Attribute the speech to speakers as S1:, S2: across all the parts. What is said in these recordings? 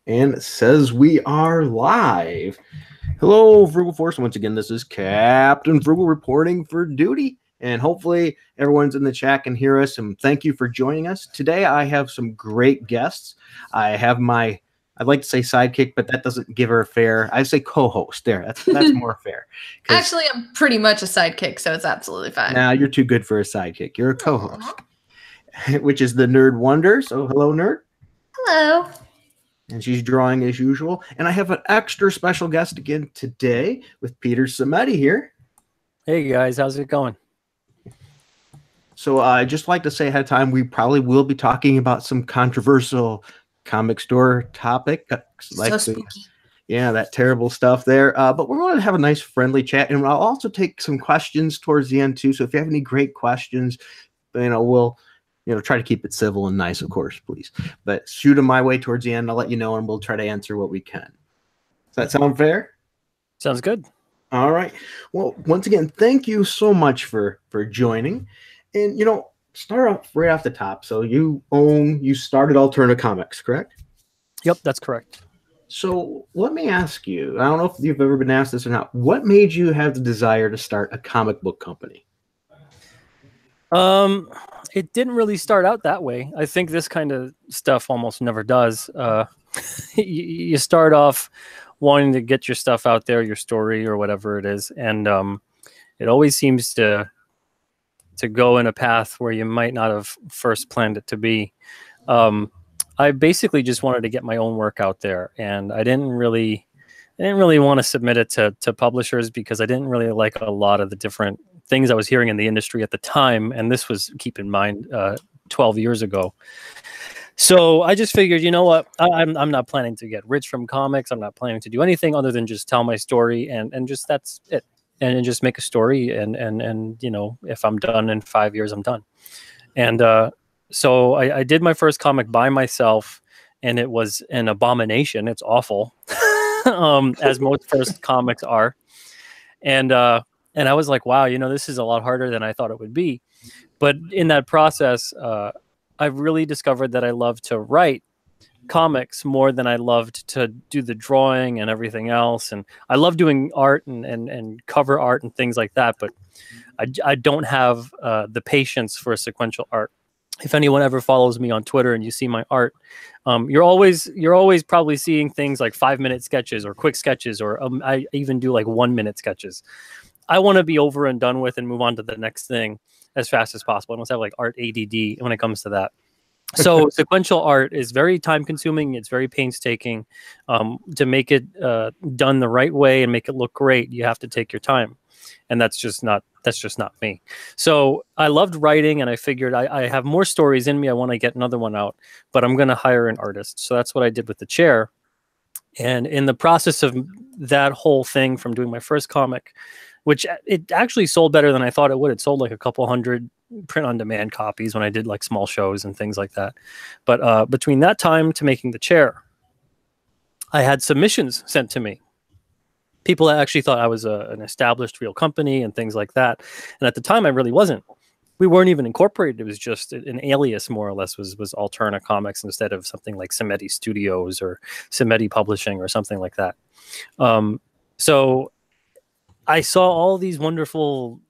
S1: And it says we are live. Hello, Frugal Force. Once again, this is Captain Frugal reporting for duty. And hopefully everyone's in the chat can hear us. And thank you for joining us. Today I have some great guests. I have I'd like to say sidekick, but that doesn't give her a fair. I say co-host. There, that's more fair.
S2: Actually, I'm pretty much a sidekick, so it's absolutely fine.
S1: Nah, you're too good for a sidekick. You're a co-host, which is the Nerd Wonder. So hello, Nerd.
S2: Hello.
S1: And she's drawing as usual. And I have an extra special guest again today with Peter Simeti here.
S3: Hey guys, how's it going?
S1: So I'd just like to say ahead of time, we probably will be talking about some controversial comic store topic.
S2: So spooky.
S1: Yeah, that terrible stuff there. But we're going to have a nice friendly chat. And I'll also take some questions towards the end too. So if you have any great questions, we'll try to keep it civil and nice, of course, please. But shoot them my way towards the end. I'll let you know, and we'll try to answer what we can. Does that sound fair?
S3: Sounds good.
S1: All right. Well, once again, thank you so much for joining. And, start off right off the top. So you started Alterna Comics, correct?
S3: Yep, that's correct.
S1: So let me ask you, I don't know if you've ever been asked this or not, what made you have the desire to start a comic book company?
S3: It didn't really start out that way. I think this kind of stuff almost never does. You start off wanting to get your stuff out there, your story or whatever it is, and it always seems to go in a path where you might not have first planned it to be. I basically just wanted to get my own work out there, and I didn't really want to submit it to publishers because I didn't really like a lot of the different things I was hearing in the industry at the time. And this was, keep in mind, 12 years ago. So I just figured, you know what, I'm not planning to get rich from comics. I'm not planning to do anything other than just tell my story and just that's it. And just make a story. And if I'm done in 5 years, I'm done. And so I did my first comic by myself, and it was an abomination. It's awful. As most first comics are. And I was like, wow, this is a lot harder than I thought it would be. But in that process, I've really discovered that I love to write comics more than I loved to do the drawing and everything else. And I love doing art and cover art and things like that. But I don't have the patience for sequential art. If anyone ever follows me on Twitter and you see my art, you're always probably seeing things like 5-minute sketches or quick sketches, or I even do like 1-minute sketches. I want to be over and done with and move on to the next thing as fast as possible. I almost have like art ADD when it comes to that. So sequential art is very time consuming. It's very painstaking. To make it done the right way and make it look great, you have to take your time. And that's just not me. So I loved writing, and I figured I have more stories in me. I want to get another one out, but I'm going to hire an artist. So that's what I did with The Chair. And in the process of that whole thing, from doing my first comic, which it actually sold better than I thought it would. It sold like a couple hundred print-on-demand copies when I did like small shows and things like that. But between that time to making The Chair, I had submissions sent to me. People that actually thought I was an established real company and things like that. And at the time, I really wasn't. We weren't even incorporated. It was just an alias, more or less, was Alterna Comics instead of something like Simeti Studios or Simeti Publishing or something like that. So I saw all these wonderful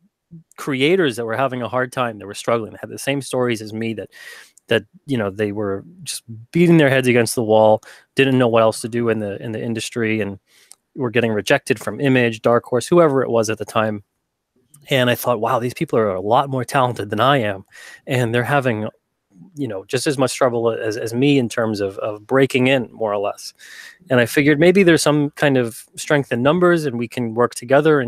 S3: creators that were having a hard time. They were struggling. They had the same stories as me, that they were just beating their heads against the wall, didn't know what else to do in the industry, and were getting rejected from Image, Dark Horse, whoever it was at the time. And I thought, wow, these people are a lot more talented than I am, and they're having just as much trouble as me in terms of breaking in, more or less. And I figured maybe there's some kind of strength in numbers, and we can work together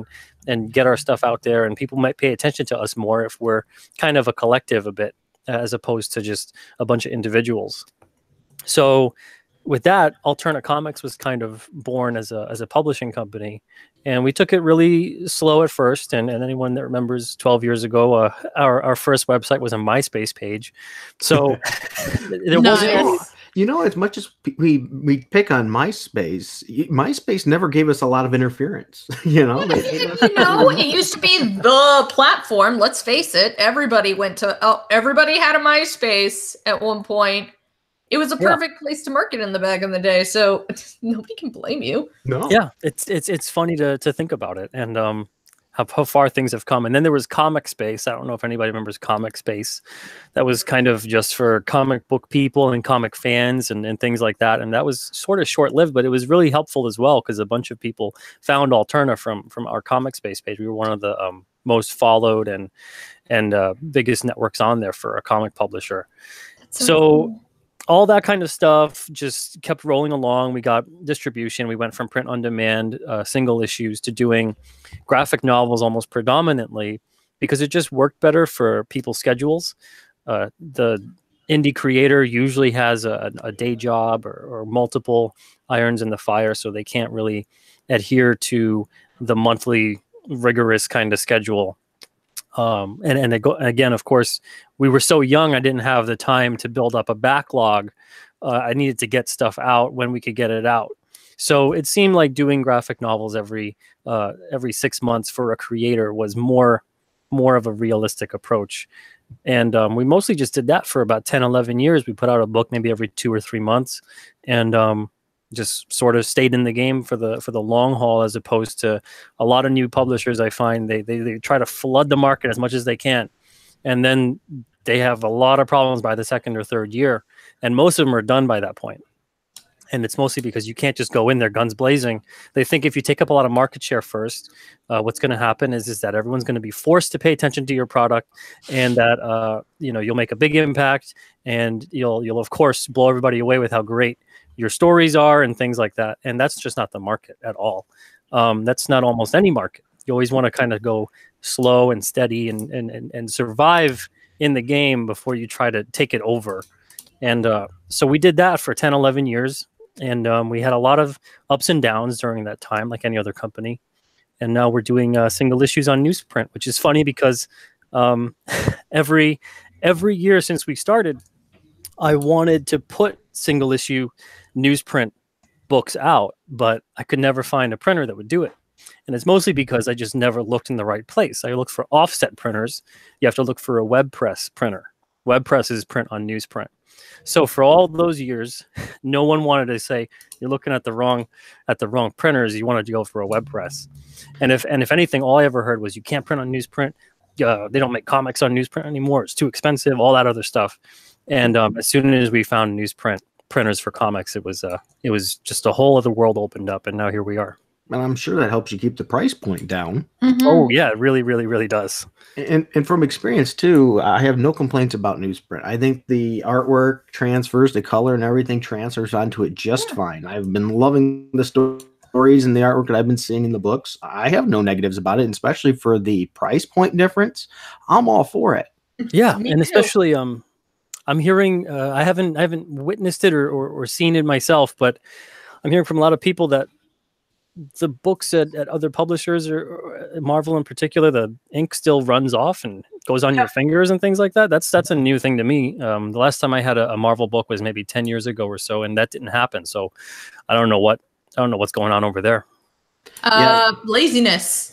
S3: and get our stuff out there, and people might pay attention to us more if we're kind of a collective a bit, as opposed to just a bunch of individuals. So with that, Alterna Comics was kind of born as a publishing company, and we took it really slow at first. And anyone that remembers 12 years ago, our first website was a MySpace page. So there wasn't any...
S1: as much as we pick on MySpace never gave us a lot of interference.
S2: It used to be the platform. Let's face it. Everybody had a MySpace at one point. It was a perfect place to market in the back in the day, so nobody can blame you.
S1: No.
S3: Yeah, it's funny to think about it, and how far things have come. And then there was Comic Space. I don't know if anybody remembers Comic Space. That was kind of just for comic book people and comic fans and things like that. And that was sort of short-lived, but it was really helpful as well because a bunch of people found Alterna from our Comic Space page. We were one of the most followed and biggest networks on there for a comic publisher. So
S2: cool.
S3: All that kind of stuff just kept rolling along. We got distribution. We went from print on demand, single issues, to doing graphic novels almost predominantly because it just worked better for people's schedules. The indie creator usually has a day job or multiple irons in the fire, so they can't really adhere to the monthly rigorous kind of schedule. Again, of course, we were so young, I didn't have the time to build up a backlog. I needed to get stuff out when we could get it out. So it seemed like doing graphic novels every 6 months for a creator was more of a realistic approach. And we mostly just did that for about 10, 11 years. We put out a book maybe every 2 or 3 months, and just sort of stayed in the game for the long haul, as opposed to a lot of new publishers. I find they try to flood the market as much as they can, and then they have a lot of problems by the second or third year, and most of them are done by that point. And it's mostly because you can't just go in there guns blazing. They think if you take up a lot of market share first, what's going to happen is that everyone's going to be forced to pay attention to your product, and that you'll make a big impact, and you'll of course blow everybody away with how great your stories are and things like that. And that's just not the market at all. That's not almost any market. You always want to kind of go slow and steady and survive in the game before you try to take it over. And so we did that for 10, 11 years. And we had a lot of ups and downs during that time, like any other company. And now we're doing single issues on newsprint, which is funny because every year since we started, I wanted to put single issue newsprint books out, but I could never find a printer that would do it. And it's mostly because I just never looked in the right place. I looked for offset printers. You have to look for a web press printer. Web press is print on newsprint. So for all those years, no one wanted to say you're looking at the wrong printers. You wanted to go for a web press. And if anything, all I ever heard was you can't print on newsprint. They don't make comics on newsprint anymore. It's too expensive. All that other stuff. And as soon as we found newsprint printers for comics, it was just a whole other world opened up, and now here we are.
S1: And I'm sure that helps you keep the price point down.
S2: Mm-hmm.
S3: Oh yeah, it really, really, really does.
S1: And from experience too, I have no complaints about newsprint. I think the artwork transfers, the color and everything transfers onto it just fine. I've been loving the stories and the artwork that I've been seeing in the books. I have no negatives about it, and especially for the price point difference, I'm all for it.
S3: Yeah, and especially I'm hearing I haven't witnessed it or seen it myself, but I'm hearing from a lot of people that the books at other publishers or Marvel in particular, the ink still runs off and goes on your fingers and things like that. That's a new thing to me. The last time I had a Marvel book was maybe 10 years ago or so, and that didn't happen. So I don't know what's going on over there.
S2: Laziness.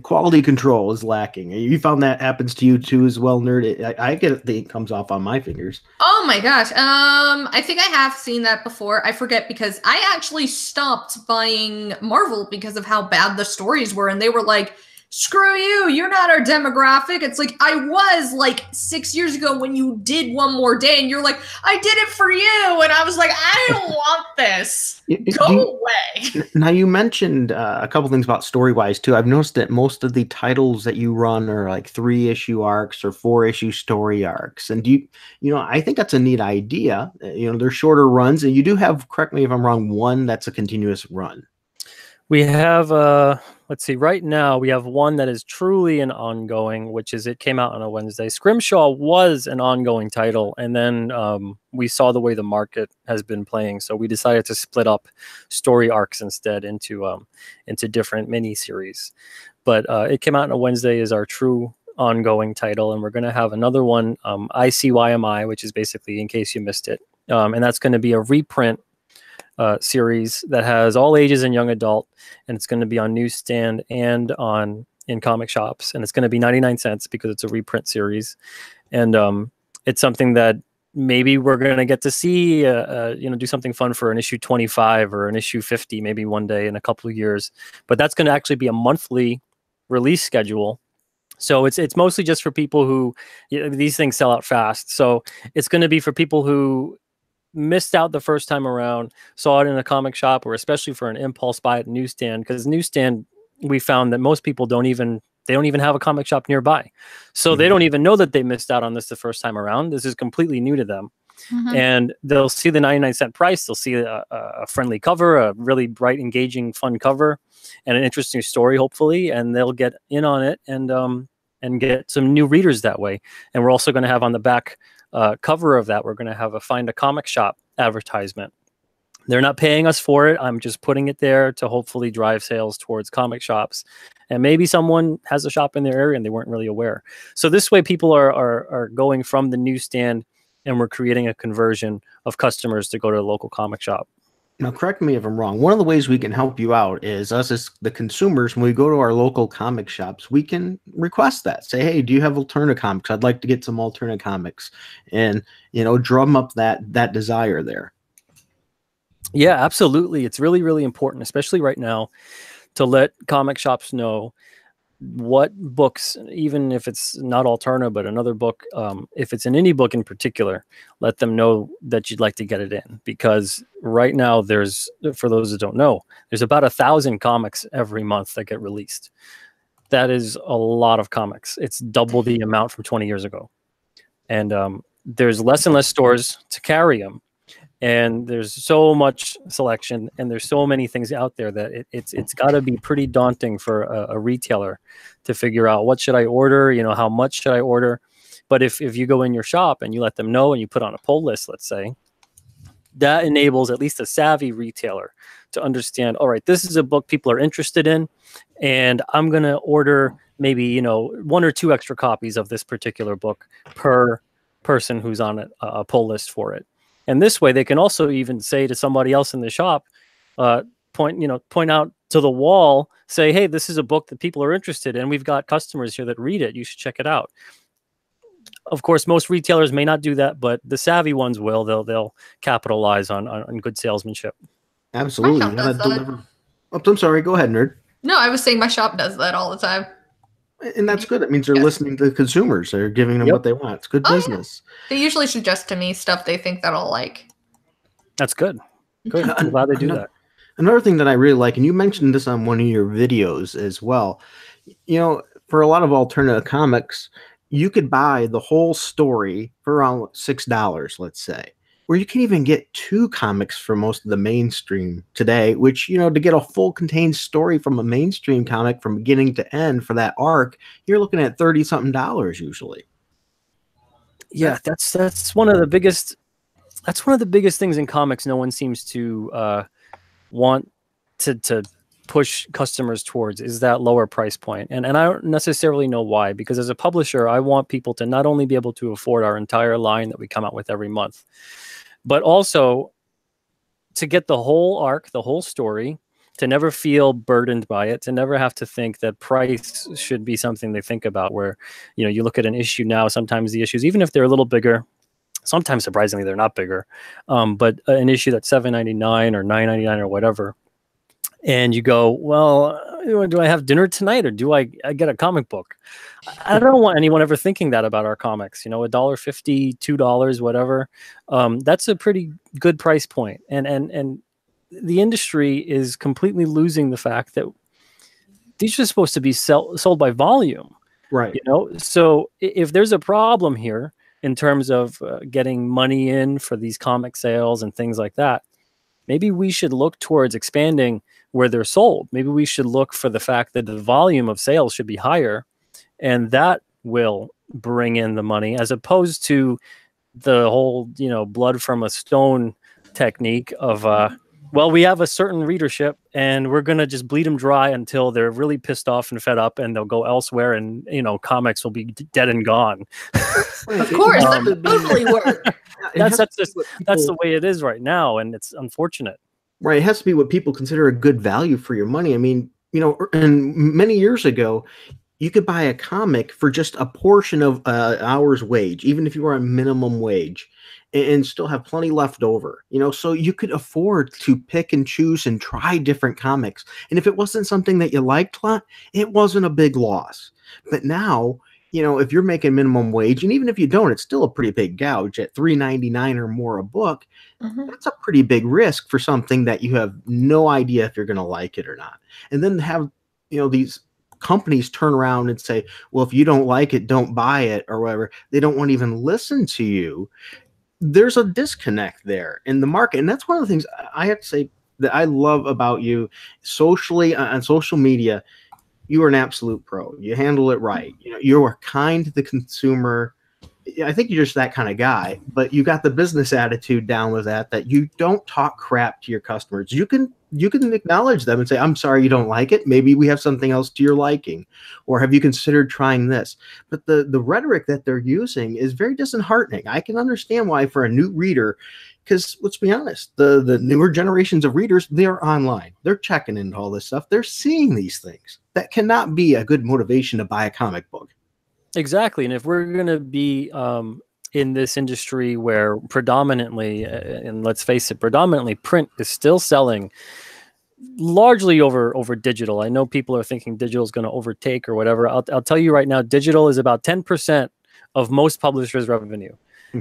S1: Quality control is lacking. You found that happens to you too as well, nerd. I get it, the ink comes off on my fingers.
S2: Oh my gosh. I think I have seen that before. I forget because I actually stopped buying Marvel because of how bad the stories were, and they were like, screw you, you're not our demographic. It's like, I was like 6 years ago when you did One More Day, and you're like, I did it for you. And I was like, I don't want this. Go away.
S1: Now, you mentioned a couple things about story-wise, too. I've noticed that most of the titles that you run are like 3-issue arcs or 4-issue story arcs. And I think that's a neat idea. They're shorter runs, and you do have, correct me if I'm wrong, one that's a continuous run.
S3: We have, let's see, right now we have one that is truly an ongoing, which is it came out on a Wednesday. Scrimshaw was an ongoing title, and then we saw the way the market has been playing, so we decided to split up story arcs instead into different mini-series. But it came out on a Wednesday is our true ongoing title, and we're going to have another one, ICYMI, which is basically In Case You Missed It, and that's going to be a reprint series that has all ages and young adult, and it's going to be on newsstand and in comic shops, and it's going to be 99 cents because it's a reprint series. And it's something that maybe we're going to get to see, do something fun for an issue 25 or an issue 50, maybe one day in a couple of years. But that's going to actually be a monthly release schedule. So it's mostly just for people who, these things sell out fast. So it's going to be for people who missed out the first time around, saw it in a comic shop, or especially for an impulse buy at newsstand, because newsstand, we found that most people don't even have a comic shop nearby. So they don't even know that they missed out on this the first time around. This is completely new to them. And they'll see the 99-cent price. They'll see a friendly cover, a really bright, engaging, fun cover, and an interesting story, hopefully. And they'll get in on it and get some new readers that way. And we're also going to have on the back cover of that, we're going to have a Find a Comic Shop advertisement. They're not paying us for it. I'm just putting it there to hopefully drive sales towards comic shops. And maybe someone has a shop in their area and they weren't really aware. So this way people are going from the newsstand, and we're creating a conversion of customers to go to a local comic shop.
S1: Now, correct me if I'm wrong. One of the ways we can help you out is us as the consumers, when we go to our local comic shops, we can request that. Say, hey, do you have Alterna comics? I'd like to get some Alterna comics. And, drum up that desire there.
S3: Yeah, absolutely. It's really, really important, especially right now, to let comic shops know what books, even if it's not Alterna, but another book, if it's an indie book in particular, let them know that you'd like to get it in. Because right now for those that don't know, there's about 1,000 comics every month that get released. That is a lot of comics. It's double the amount from 20 years ago. And there's less and less stores to carry them. And there's so much selection, and there's so many things out there that it's got to be pretty daunting for a retailer to figure out what should I order, how much should I order. But if you go in your shop and you let them know and you put on a pull list, let's say, that enables at least a savvy retailer to understand, all right, this is a book people are interested in, and I'm going to order maybe, 1 or 2 extra copies of this particular book per person who's on a pull list for it. And this way, they can also even say to somebody else in the shop, point out to the wall, say, hey, this is a book that people are interested in. We've got customers here that read it. You should check it out. Of course, most retailers may not do that, but the savvy ones will. They'll capitalize on good salesmanship.
S1: Absolutely. I'm sorry. Go ahead, nerd.
S2: No, I was saying my shop does that all the time.
S1: And that's good. That means they're listening to the consumers. They're giving them what they want. It's good business. Yeah. They
S2: usually suggest to me stuff they think that I'll like.
S3: That's good. Good. I'm glad they do that.
S1: Another thing that I really like, and you mentioned this on one of your videos as well, for a lot of Alterna comics, you could buy the whole story for around $6, let's say. Where you can even get 2 comics for most of the mainstream today, which, to get a full contained story from a mainstream comic from beginning to end for that arc, you're looking at $30-something usually.
S3: Yeah, that's one of the biggest things in comics no one seems to want to push customers towards, is that lower price point. And I don't necessarily know why, because as a publisher, I want people to not only be able to afford our entire line that we come out with every month, but also to get the whole arc, the whole story, to never feel burdened by it, to never have to think that price should be something they think about, where, you look at an issue now, sometimes the issues, even if they're a little bigger, sometimes surprisingly they're not bigger, but an issue that's $7.99 or $9.99 or whatever, and you go, well, do I have dinner tonight, or do I get a comic book? I don't want anyone ever thinking that about our comics. $1.50, $2, whatever. That's a pretty good price point. And the industry is completely losing the fact that these are supposed to be sold by volume.
S1: Right.
S3: So if there's a problem here in terms of getting money in for these comic sales and things like that, maybe we should look towards expanding where they're sold. Maybe we should look for the fact that the volume of sales should be higher, and that will bring in the money, as opposed to the whole, blood from a stone technique of, well, we have a certain readership and we're going to just bleed them dry until they're really pissed off and fed up, and they'll go elsewhere, and, comics will be dead and gone.
S2: Of course, that would totally work.
S3: That's the way it is right now, and it's unfortunate.
S1: Right. It has to be what people consider a good value for your money. I mean, and many years ago, you could buy a comic for just a portion of an hour's wage, even if you were on minimum wage, and still have plenty left over. So you could afford to pick and choose and try different comics. And if it wasn't something that you liked a lot, it wasn't a big loss. But now, if you're making minimum wage, and even if you don't, it's still a pretty big gouge at $3.99 or more a book. That's a pretty big risk for something that you have no idea if you're going to like it or not. And then have, these companies turn around and say, well, if you don't like it, don't buy it or whatever. They don't want to even listen to you. There's a disconnect there in the market. And that's one of the things I have to say that I love about you socially on social media. You are an absolute pro. You handle it right. You are kind to the consumer. I think you're just that kind of guy, but you got the business attitude down with that you don't talk crap to your customers. You can acknowledge them and say, I'm sorry you don't like it. Maybe we have something else to your liking, or have you considered trying this? But the rhetoric that they're using is very disheartening. I can understand why for a new reader, because let's be honest, the newer generations of readers, they're online. They're checking into all this stuff. They're seeing these things. That cannot be a good motivation to buy a comic book.
S3: Exactly. And if we're going to be in this industry where predominantly, and let's face it, predominantly print is still selling largely over digital. I know people are thinking digital is going to overtake or whatever. I'll tell you right now, digital is about 10% of most publishers' revenue.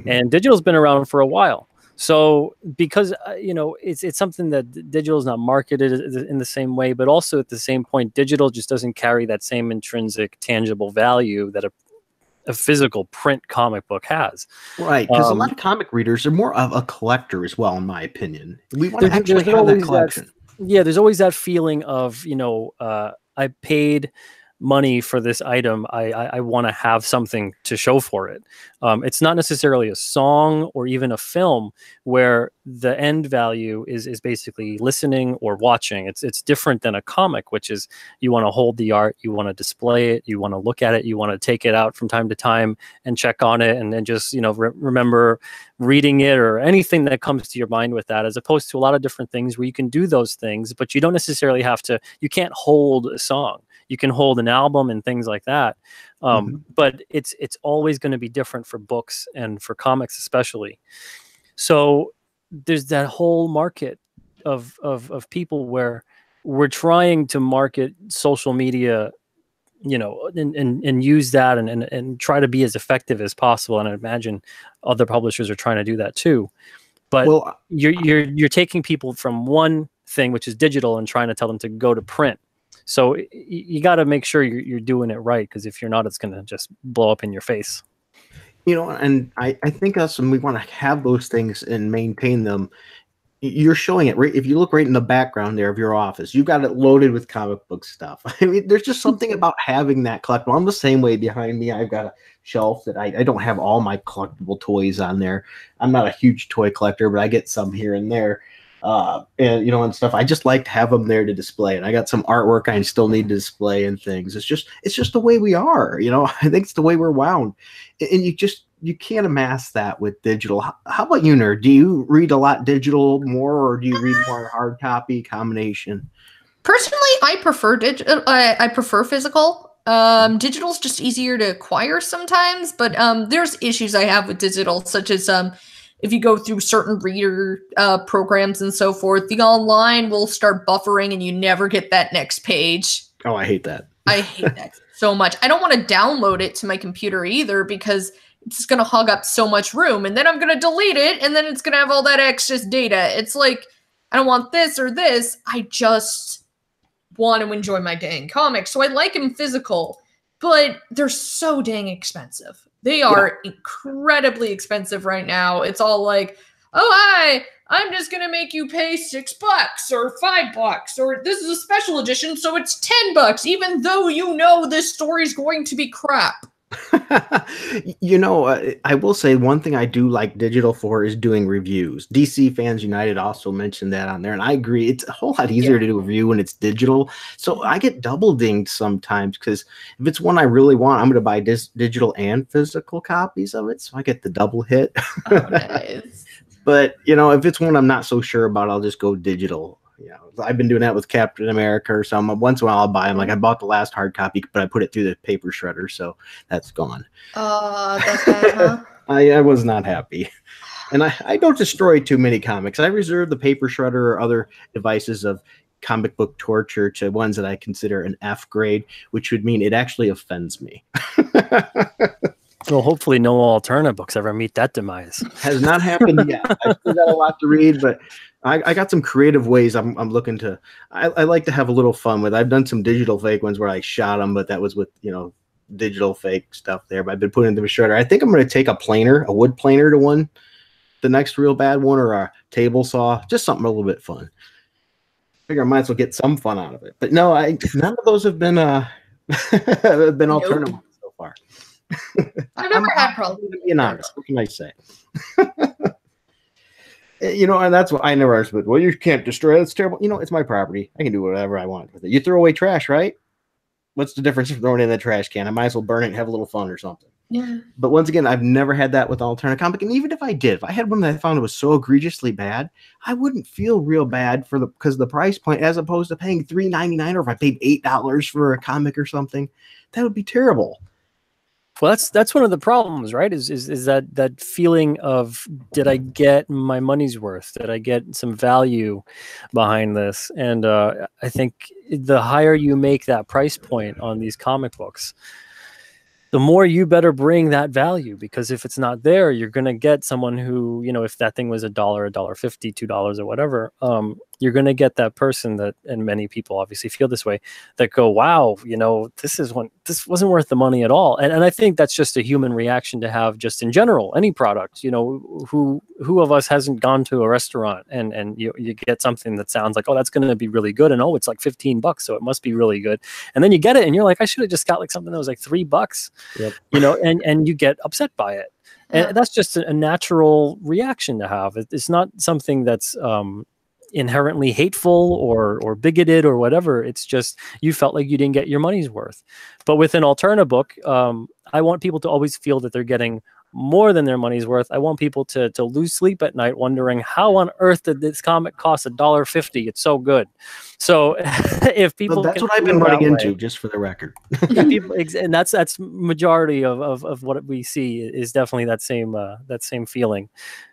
S3: And digital's been around for a while. So because, it's something that digital is not marketed in the same way, but also at the same point, digital just doesn't carry that same intrinsic tangible value that a physical print comic book has.
S1: Right. Because a lot of comic readers are more of a collector as well, in my opinion. We want to actually have that collection.
S3: There's always that feeling of, I paid money for this item. I want to have something to show for it. It's not necessarily a song or even a film where the end value is basically listening or watching. It's different than a comic, which is you want to hold the art, you want to display it, you want to look at it, you want to take it out from time to time and check on it, and then just remember reading it or anything that comes to your mind with that, as opposed to a lot of different things where you can do those things, but you don't necessarily have to. You can't hold a song. You can hold an album and things like that. But it's always going to be different for books and for comics especially. So there's that whole market of people where we're trying to market social media, and use that and try to be as effective as possible. And I imagine other publishers are trying to do that too. But you're taking people from one thing, which is digital, and trying to tell them to go to print. So you got to make sure you're doing it right, because if you're not, it's going to just blow up in your face.
S1: And I think us, and we want to have those things and maintain them. You're showing it right. If you look right in the background there of your office, you've got it loaded with comic book stuff. I mean, there's just something about having that collectible. I'm the same way behind me. I've got a shelf that I don't have all my collectible toys on there. I'm not a huge toy collector, but I get some here and there. And stuff. I just like to have them there to display. And I got some artwork I still need to display and things. It's just the way we are. I think it's the way we're wound. And you can't amass that with digital. How about you, Nerd? Do you read a lot digital more, or do you read more hard copy combination?
S2: Personally, I prefer digital. I prefer physical. Digital's just easier to acquire sometimes, but there's issues I have with digital, such as if you go through certain reader programs and so forth, the online will start buffering and you never get that next page.
S1: Oh, I hate that.
S2: I hate that so much. I don't want to download it to my computer either, because it's going to hog up so much room, and then I'm going to delete it, and then it's going to have all that extra data. It's like, I don't want this or this. I just want to enjoy my dang comics. So I like them physical, but they're so dang expensive. They are incredibly expensive right now. It's all like, oh, hi, I'm just going to make you pay $6 or $5, or this is a special edition, so it's $10, even though this story's going to be crap.
S1: I will say one thing I do like digital for is doing reviews. DC Fans United also mentioned that on there, and I agree. It's a whole lot easier to do a review when it's digital. So I get double dinged sometimes, because if it's one I really want, I'm going to buy digital and physical copies of it, so I get the double hit.
S2: Oh, nice.
S1: But if it's one I'm not so sure about, I'll just go digital. I've been doing that with Captain America or something. Once in a while I'll buy them. Like I bought the last hard copy, but I put it through the paper shredder, so that's gone.
S2: That's bad, huh?
S1: I was not happy. And I don't destroy too many comics. I reserve the paper shredder or other devices of comic book torture to ones that I consider an F grade, which would mean it actually offends me.
S3: Well, hopefully no Alterna books ever meet that demise.
S1: Has not happened yet. I've still got a lot to read, but I got some creative ways I'm looking to. I like to have a little fun with. I've done some digital fake ones where I shot them, but that was with, digital fake stuff there. But I've been putting into a shredder. I think I'm going to take a wood planer to one, the next real bad one, or a table saw, just something a little bit fun. Figure I might as well get some fun out of it. But no, none of those have been alternative so far.
S2: I've never had problems.
S1: Being honest, what can I say? And that's what I never understood. Well, you can't destroy it. It's terrible. It's my property. I can do whatever I want with it. You throw away trash, right? What's the difference of throwing it in the trash can? I might as well burn it and have a little fun or something.
S2: Yeah. But
S1: once again, I've never had that with Alterna comic. And even if I did, if I had one that I found was so egregiously bad, I wouldn't feel real bad because of the price point, as opposed to paying $3.99, or if I paid $8 for a comic or something, that would be terrible.
S3: Well, that's one of the problems, right? Is that feeling of, did I get my money's worth? Did I get some value behind this? And I think the higher you make that price point on these comic books, the more you better bring that value, because if it's not there, you're going to get someone who, if that thing was $1, $1.50, $2 or whatever, you're going to get that person that, and many people obviously feel this way, that go, wow, this wasn't worth the money at all. And I think that's just a human reaction to have just in general, any product, who of us hasn't gone to a restaurant and you get something that sounds like, oh, that's going to be really good. And oh, it's like $15, so it must be really good. And then you get it and you're like, I should have just got like something that was like $3,
S1: yep.
S3: And you get upset by it. And that's just a natural reaction to have. It's not something that's, inherently hateful or bigoted or whatever. It's just you felt like you didn't get your money's worth. But with an Alterna book, I want people to always feel that they're getting more than their money's worth. I want people to lose sleep at night wondering, how on earth did this comic cost $1.50? It's so good. So if people,
S1: that's what I've been running into, just for the record.
S3: And that's majority of what we see is definitely that same feeling.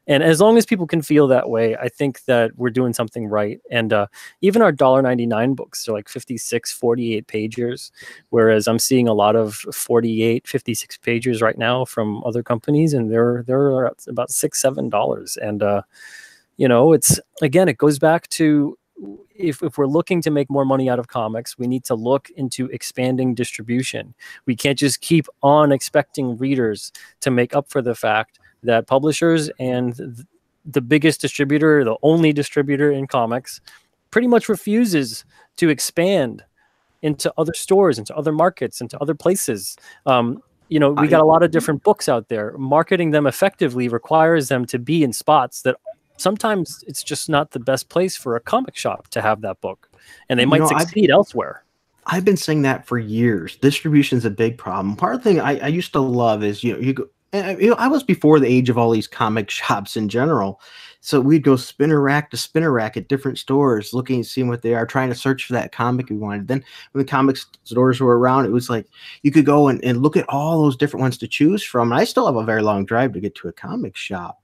S3: And as long as people can feel that way, I think that we're doing something right. And even our $1.99 books are like 56, 48 pagers, whereas I'm seeing a lot of 48, 56 pagers right now from other companies, and they're about $6, $7. And it's, again, it goes back to, if we're looking to make more money out of comics, we need to look into expanding distribution. We can't just keep on expecting readers to make up for the fact that publishers and the biggest distributor, the only distributor in comics, pretty much refuses to expand into other stores, into other markets, into other places. We got a lot of different books out there. Marketing them effectively requires them to be in spots that sometimes it's just not the best place for a comic shop to have that book, and they might succeed elsewhere.
S1: I've been saying that for years. Distribution is a big problem. Part of the thing I used to love is, I was before the age of all these comic shops in general. So we'd go spinner rack to spinner rack at different stores, looking and seeing what they are, trying to search for that comic we wanted. Then when the comic stores were around, it was like you could go and look at all those different ones to choose from. And I still have a very long drive to get to a comic shop.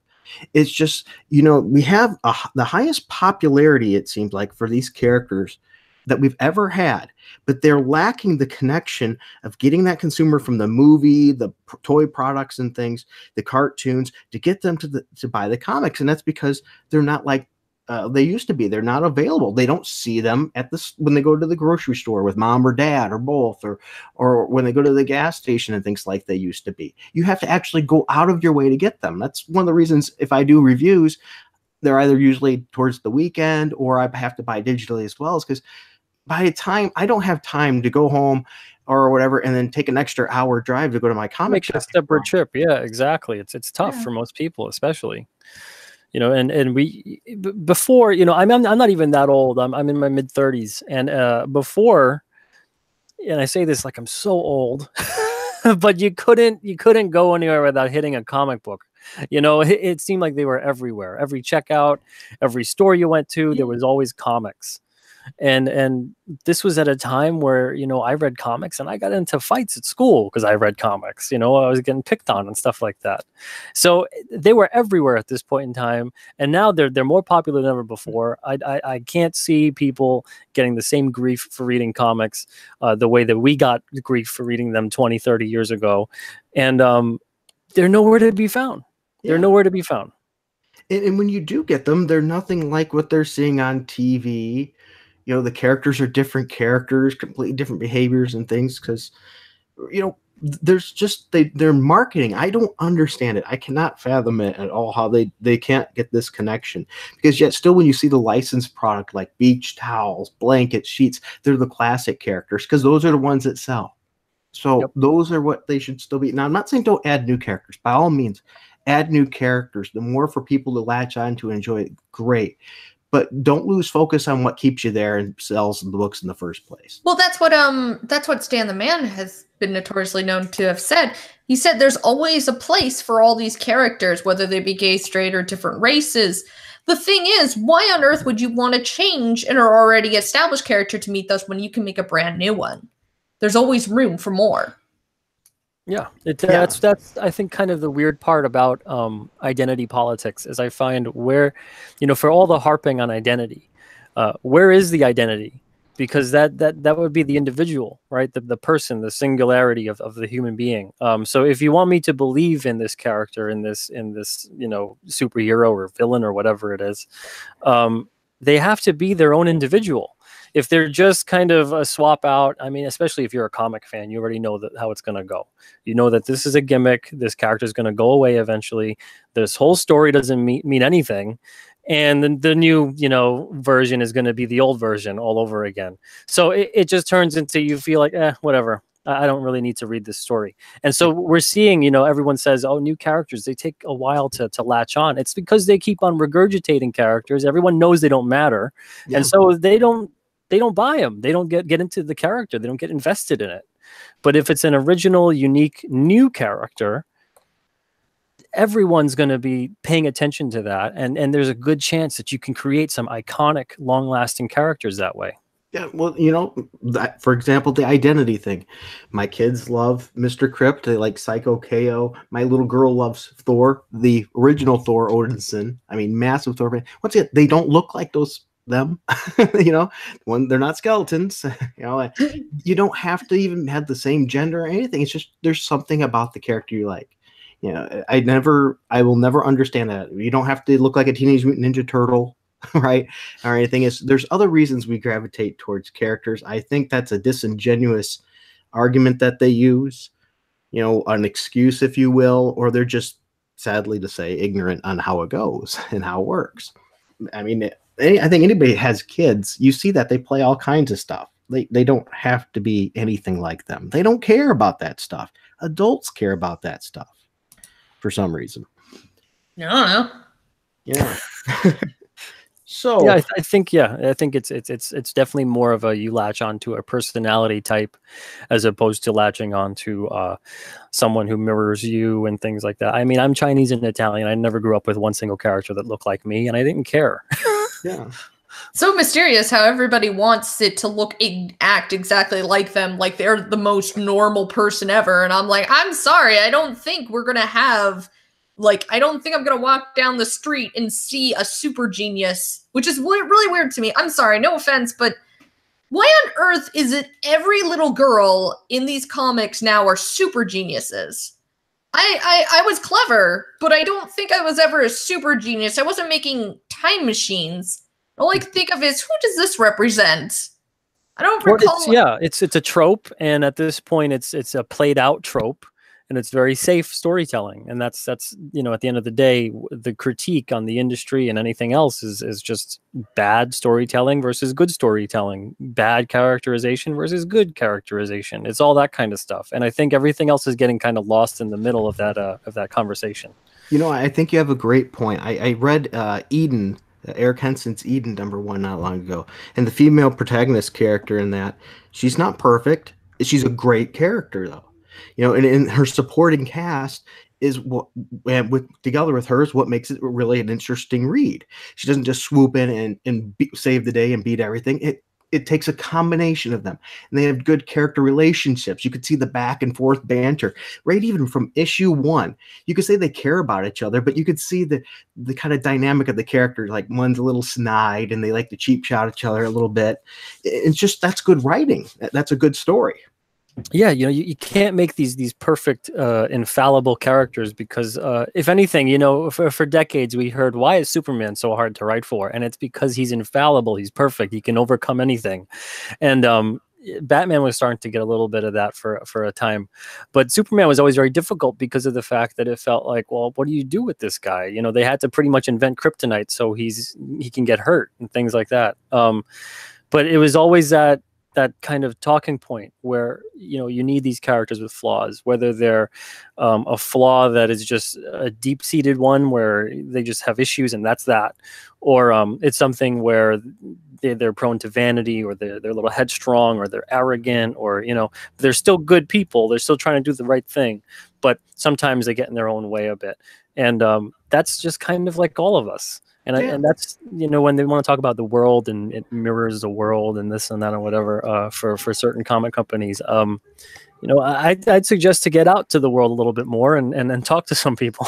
S1: It's just, we have the highest popularity, it seems like, for these characters that we've ever had, but they're lacking the connection of getting that consumer from the movie, the toy products and things, the cartoons, to get them to buy the comics. And that's because they're not like they used to be. They're not available. They don't see them when they go to the grocery store with mom or dad or both, or when they go to the gas station and things like they used to be. You have to actually go out of your way to get them. That's one of the reasons if I do reviews, they're either usually towards the weekend or I have to buy digitally as well, is because by the time I don't have time to go home or whatever and then take an extra hour drive to go to my comic shop.
S3: Make a separate trip. Yeah, exactly. It's tough for most people, especially. And we before, I'm not even that old. I'm in my mid 30s, and before, and I say this like I'm so old, but you couldn't go anywhere without hitting a comic book. You know, it seemed like they were everywhere. Every checkout, every store you went to, there was always comics. And this was at a time where, you know, I read comics and I got into fights at school because I read comics. You know, I was getting picked on and stuff like that. So they were everywhere at this point in time, and now they're more popular than ever before. I can't see people getting the same grief for reading comics the way that we got grief for reading them 20, 30 years ago. And they're nowhere to be found. They're nowhere to be found.
S1: And when you do get them, they're nothing like what they're seeing on TV. You know, the characters are different characters, completely different behaviors and things, because, you know, there's just they're marketing. I don't understand it. I cannot fathom it at all, how they can't get this connection, because yet still when you see the licensed product like beach towels, blankets, sheets, they're the classic characters because those are the ones that sell. So those are what they should still be. Now, I'm not saying don't add new characters. By all means, add new characters. The more for people to latch on to enjoy it, great. But don't lose focus on what keeps you there and sells the books in the first place.
S2: Well, that's what Stan the Man has been notoriously known to have said. He said there's always a place for all these characters, whether they be gay, straight, or different races. The thing is, why on earth would you want to change an already established character to meet those when you can make a brand new one? There's always room for more.
S3: Yeah, that's I think kind of the weird part about identity politics is I find where, you know, for all the harping on identity, where is the identity? Because that would be the individual, right? The person, the singularity of the human being. So if you want me to believe in this character, in this you know, superhero or villain or whatever it is, they have to be their own individual. If they're just kind of a swap out, I mean, especially if you're a comic fan, you already know how it's going to go. You know that this is a gimmick. This character is going to go away eventually. This whole story doesn't mean anything. And the new, you know, version is going to be the old version all over again. So it just turns into, you feel like, whatever. I don't really need to read this story. And so we're seeing, you know, everyone says, oh, new characters, they take a while to latch on. It's because they keep on regurgitating characters. Everyone knows they don't matter. Yeah. And so they don't buy them. They don't get into the character. They don't get invested in it. But if it's an original, unique, new character, everyone's going to be paying attention to that. And there's a good chance that you can create some iconic, long-lasting characters that way.
S1: Yeah, well, you know, for example, the identity thing. My kids love Mr. Crypt. They like Psycho KO. My little girl loves Thor, the original Thor Odinson. I mean, massive Thor fan. Once again, they don't look like them, you know, when they're not skeletons, you know, you don't have to even have the same gender or anything. It's just there's something about the character you like. You know, I will never understand that. You don't have to look like a Teenage Mutant Ninja Turtle, right, or anything. There's other reasons we gravitate towards characters. I think that's a disingenuous argument that they use, you know, an excuse, if you will, or they're just, sadly to say, ignorant on how it goes and how it works. I mean, I think anybody has kids, you see that they play all kinds of stuff. They don't have to be anything like them. They don't care about that stuff. Adults care about that stuff for some reason.
S2: I don't know.
S1: Yeah. So
S3: yeah, I think it's definitely more of a, you latch onto a personality type as opposed to latching onto someone who mirrors you and things like that. I mean, I'm Chinese and Italian. I never grew up with one single character that looked like me, and I didn't care.
S1: Yeah.
S2: So mysterious how everybody wants it to act exactly like them, like they're the most normal person ever. And I'm like, I'm sorry, I don't think we're gonna have, like, I don't think I'm gonna walk down the street and see a super genius, which is really weird to me. I'm sorry, no offense, but why on earth is it every little girl in these comics now are super geniuses? I was clever, but I don't think I was ever a super genius. I wasn't making time machines. All I can think of is, who does this represent? I don't recall.
S3: It's a trope, and at this point, it's a played out trope, and it's very safe storytelling. And that's you know, at the end of the day, the critique on the industry and anything else is just bad storytelling versus good storytelling, bad characterization versus good characterization. It's all that kind of stuff, and I think everything else is getting kind of lost in the middle of that conversation.
S1: You know, I think you have a great point. I read Eden. Eric Henson's Eden #1 not long ago, and the female protagonist character in that, she's not perfect. She's a great character though, you know, and in her supporting cast, is what, and with together with hers, what makes it really an interesting read. She doesn't just swoop in and save the day and beat everything. It takes a combination of them, and they have good character relationships. You could see the back and forth banter, right? Even from issue 1, you could say they care about each other, but you could see the kind of dynamic of the characters. Like one's a little snide, and they like to cheap shot each other a little bit. It's just, that's good writing. That's a good story.
S3: Yeah, you know, you can't make these perfect, infallible characters because, if anything, you know, for decades we heard, why is Superman so hard to write for? And it's because he's infallible, he's perfect, he can overcome anything. And Batman was starting to get a little bit of that for a time, but Superman was always very difficult because of the fact that it felt like, well, what do you do with this guy? You know, they had to pretty much invent kryptonite so he can get hurt and things like that. But it was always that kind of talking point where, you know, you need these characters with flaws, whether they're a flaw that is just a deep-seated one where they just have issues and that's that, or it's something where they're prone to vanity, or they're a little headstrong, or they're arrogant, or, you know, they're still good people, they're still trying to do the right thing, but sometimes they get in their own way a bit. And that's just kind of like all of us. And that's, you know, when they want to talk about the world and it mirrors the world and this and that and whatever, for certain comic companies, you know, I'd suggest to get out to the world a little bit more and talk to some people.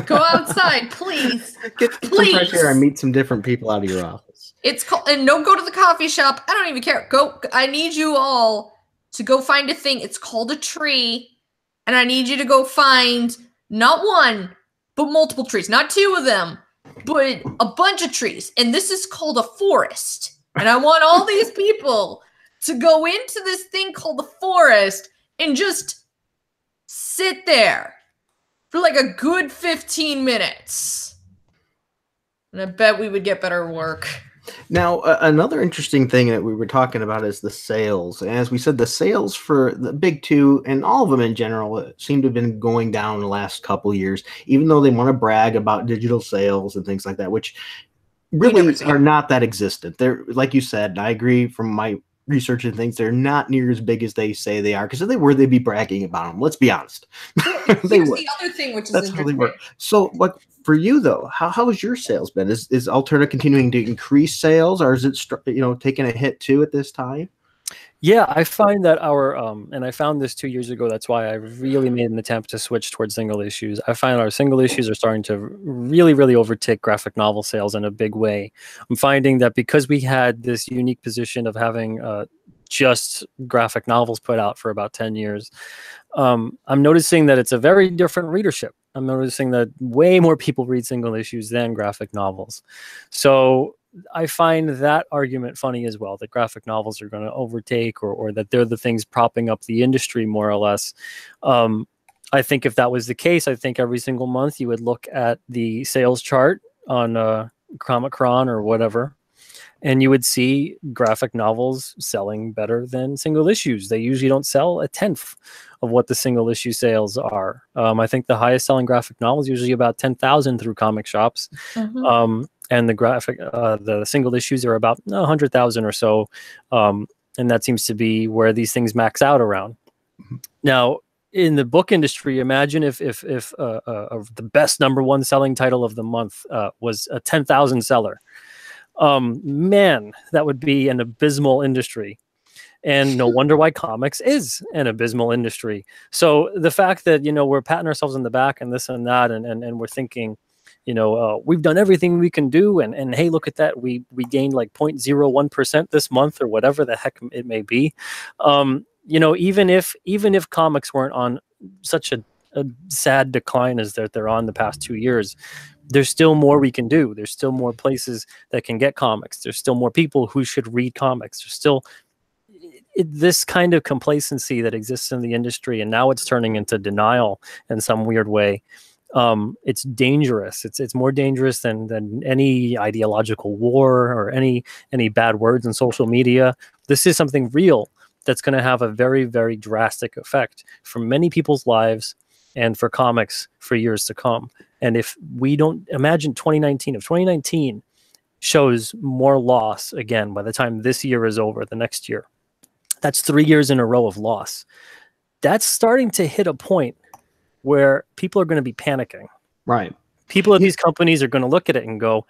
S2: Go outside, please.
S1: Get some fresh air and meet some different people out of your office.
S2: It's called, and don't go to the coffee shop. I don't even care. Go. I need you all to go find a thing. It's called a tree, and I need you to go find not one, but multiple trees. Not 2 of them, but a bunch of trees. And this is called a forest. And I want all these people to go into this thing called the forest and just sit there for like a good 15 minutes. And I bet we would get better work.
S1: Now, another interesting thing that we were talking about is the sales. And as we said, the sales for the big 2 and all of them in general seem to have been going down the last couple years, even though they want to brag about digital sales and things like that, which really are not that existent. They're, like you said, and I agree from my research and things, they're not near as big as they say they are, because if they were, they'd be bragging about them. Let's be honest. They would.
S2: The other thing, which is
S1: that's how they work. So, what for you though? How has your sales been? Is Alterna continuing to increase sales, or is it, you know, taking a hit too at this time?
S3: Yeah, I find that our and I found this 2 years ago. That's why I really made an attempt to switch towards single issues. I find our single issues are starting to really overtake graphic novel sales in a big way. I'm finding that because we had this unique position of having just graphic novels put out for about 10 years, I'm noticing that it's a very different readership. I'm noticing that way more people read single issues than graphic novels. So I find that argument funny as well, that graphic novels are going to overtake, or that they're the things propping up the industry more or less. I think if that was the case, I think every single month you would look at the sales chart on Comic-Con or whatever, and you would see graphic novels selling better than single issues. They usually don't sell a tenth of what the single issue sales are. I think the highest selling graphic novel is usually about 10,000 through comic shops. Mm-hmm. And the single issues are about 100,000 or so. And that seems to be where these things max out around. Mm-hmm. Now, in the book industry, imagine if the best #1 selling title of the month was a 10,000 seller. Man, that would be an abysmal industry. And no wonder why comics is an abysmal industry. So the fact that, you know, we're patting ourselves on the back and this and that, and we're thinking, you know, we've done everything we can do, and hey, look at that, we gained like 0.01% this month, or whatever the heck it may be. You know, even if comics weren't on such a sad decline as they're on the past 2 years, there's still more we can do. There's still more places that can get comics. There's still more people who should read comics. There's still this kind of complacency that exists in the industry, and now it's turning into denial in some weird way. It's dangerous. It's more dangerous than any ideological war or any bad words in social media. This is something real that's going to have a very, very drastic effect for many people's lives and for comics for years to come. And if we don't imagine 2019, if 2019 shows more loss again by the time this year is over, the next year, that's 3 years in a row of loss. That's starting to hit a point where people are going to be panicking.
S1: Right.
S3: People at these companies are going to look at it and go,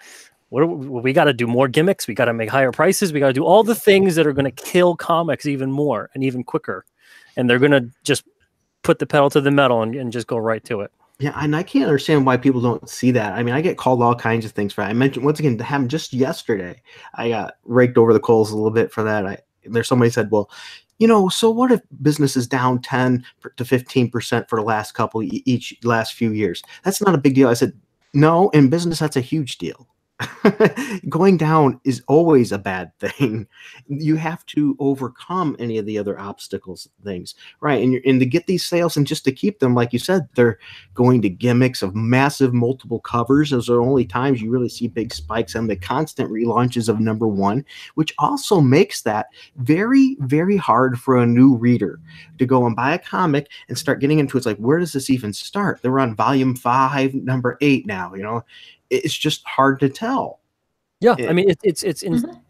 S3: we got to do more gimmicks. We got to make higher prices. We got to do all the things that are going to kill comics even more and even quicker. And they're going to just put the pedal to the metal and just go right to it.
S1: Yeah, and I can't understand why people don't see that. I mean, I get called all kinds of things for that. I mentioned, once again, to have just yesterday, I got raked over the coals a little bit for that. There's somebody said, well, so what if business is down 10 to 15% for the last last few years? That's not a big deal. I said, no, in business, that's a huge deal. Going down is always a bad thing. You have to overcome any of the other obstacles, things, right? And to get these sales and just to keep them, like you said, they're going to gimmicks of massive multiple covers. Those are only times you really see big spikes, and the constant relaunches of #1, which also makes that very, very hard for a new reader to go and buy a comic and start getting into it. It's like, where does this even start? They're on volume 5, number 8 now, It's just hard to tell.
S3: Yeah, I mean, it's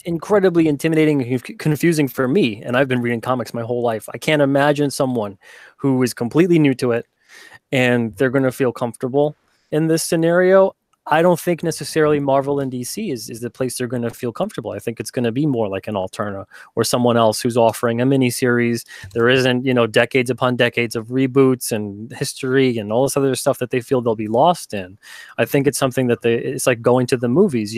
S3: incredibly intimidating and confusing for me, and I've been reading comics my whole life. I can't imagine someone who is completely new to it, and they're going to feel comfortable in this scenario. I don't think necessarily Marvel and DC is the place they're going to feel comfortable. I think it's going to be more like an Alterna or someone else who's offering a miniseries. There isn't, decades upon decades of reboots and history and all this other stuff that they feel they'll be lost in. I think it's something that it's like going to the movies.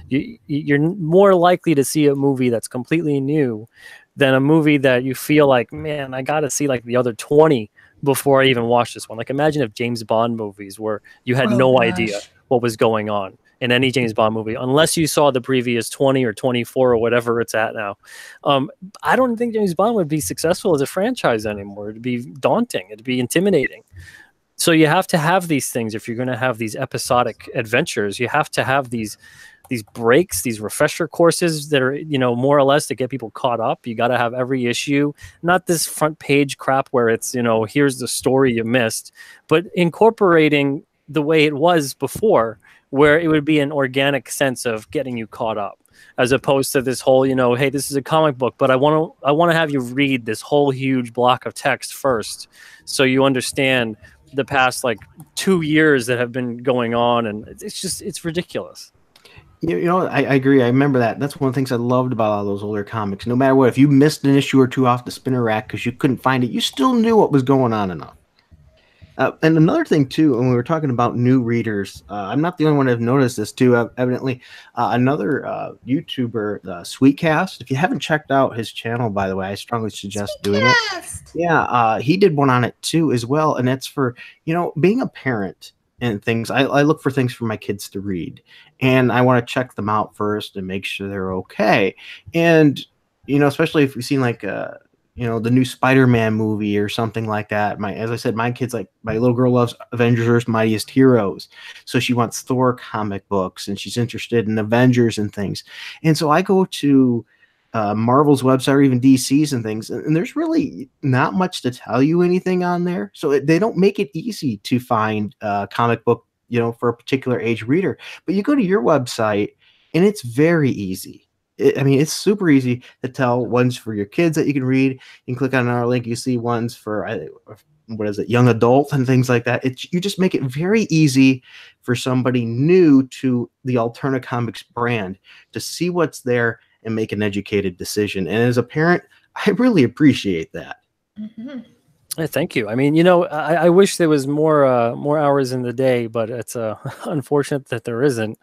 S3: You're more likely to see a movie that's completely new than a movie that you feel like, man, I got to see like the other 20 before I even watch this one. Like, imagine if James Bond movies where you had no idea what was going on in any James Bond movie, unless you saw the previous 20 or 24 or whatever it's at now. I don't think James Bond would be successful as a franchise anymore. It'd be daunting. It'd be intimidating. So you have to have these things. If you're going to have these episodic adventures, you have to have these breaks, these refresher courses that are, more or less to get people caught up. You got to have every issue, not this front page crap where it's, here's the story you missed, but incorporating the way it was before, where it would be an organic sense of getting you caught up, as opposed to this whole, hey, this is a comic book, but I want to have you read this whole huge block of text first, so you understand the past like 2 years that have been going on, and it's ridiculous.
S1: I agree. I remember that. That's one of the things I loved about all those older comics. No matter what, if you missed an issue or two off the spinner rack because you couldn't find it, you still knew what was going on enough. And another thing, too, when we were talking about new readers, I'm not the only one to have noticed this, too. Evidently, another YouTuber, Sweetcast, if you haven't checked out his channel, by the way, I strongly suggest doing it. Yeah, he did one on it, too, as well. And that's for, being a parent and things. I look for things for my kids to read, and I want to check them out first and make sure they're okay. And, especially if we've seen like, the new Spider-Man movie or something like that. As I said, my little girl loves Avengers Mightiest Heroes. So she wants Thor comic books, and she's interested in Avengers and things. And so I go to Marvel's website or even DC's and things, and there's really not much to tell you anything on there. So they don't make it easy to find a comic book, for a particular age reader. But you go to your website, and it's very easy. It's super easy to tell ones for your kids that you can read. You can click on our link. You see ones for, young adult and things like that. You just make it very easy for somebody new to the Alterna Comics brand to see what's there and make an educated decision. And as a parent, I really appreciate that.
S2: Mm-hmm.
S3: Thank you. I mean, I wish there was more hours in the day, but it's unfortunate that there isn't.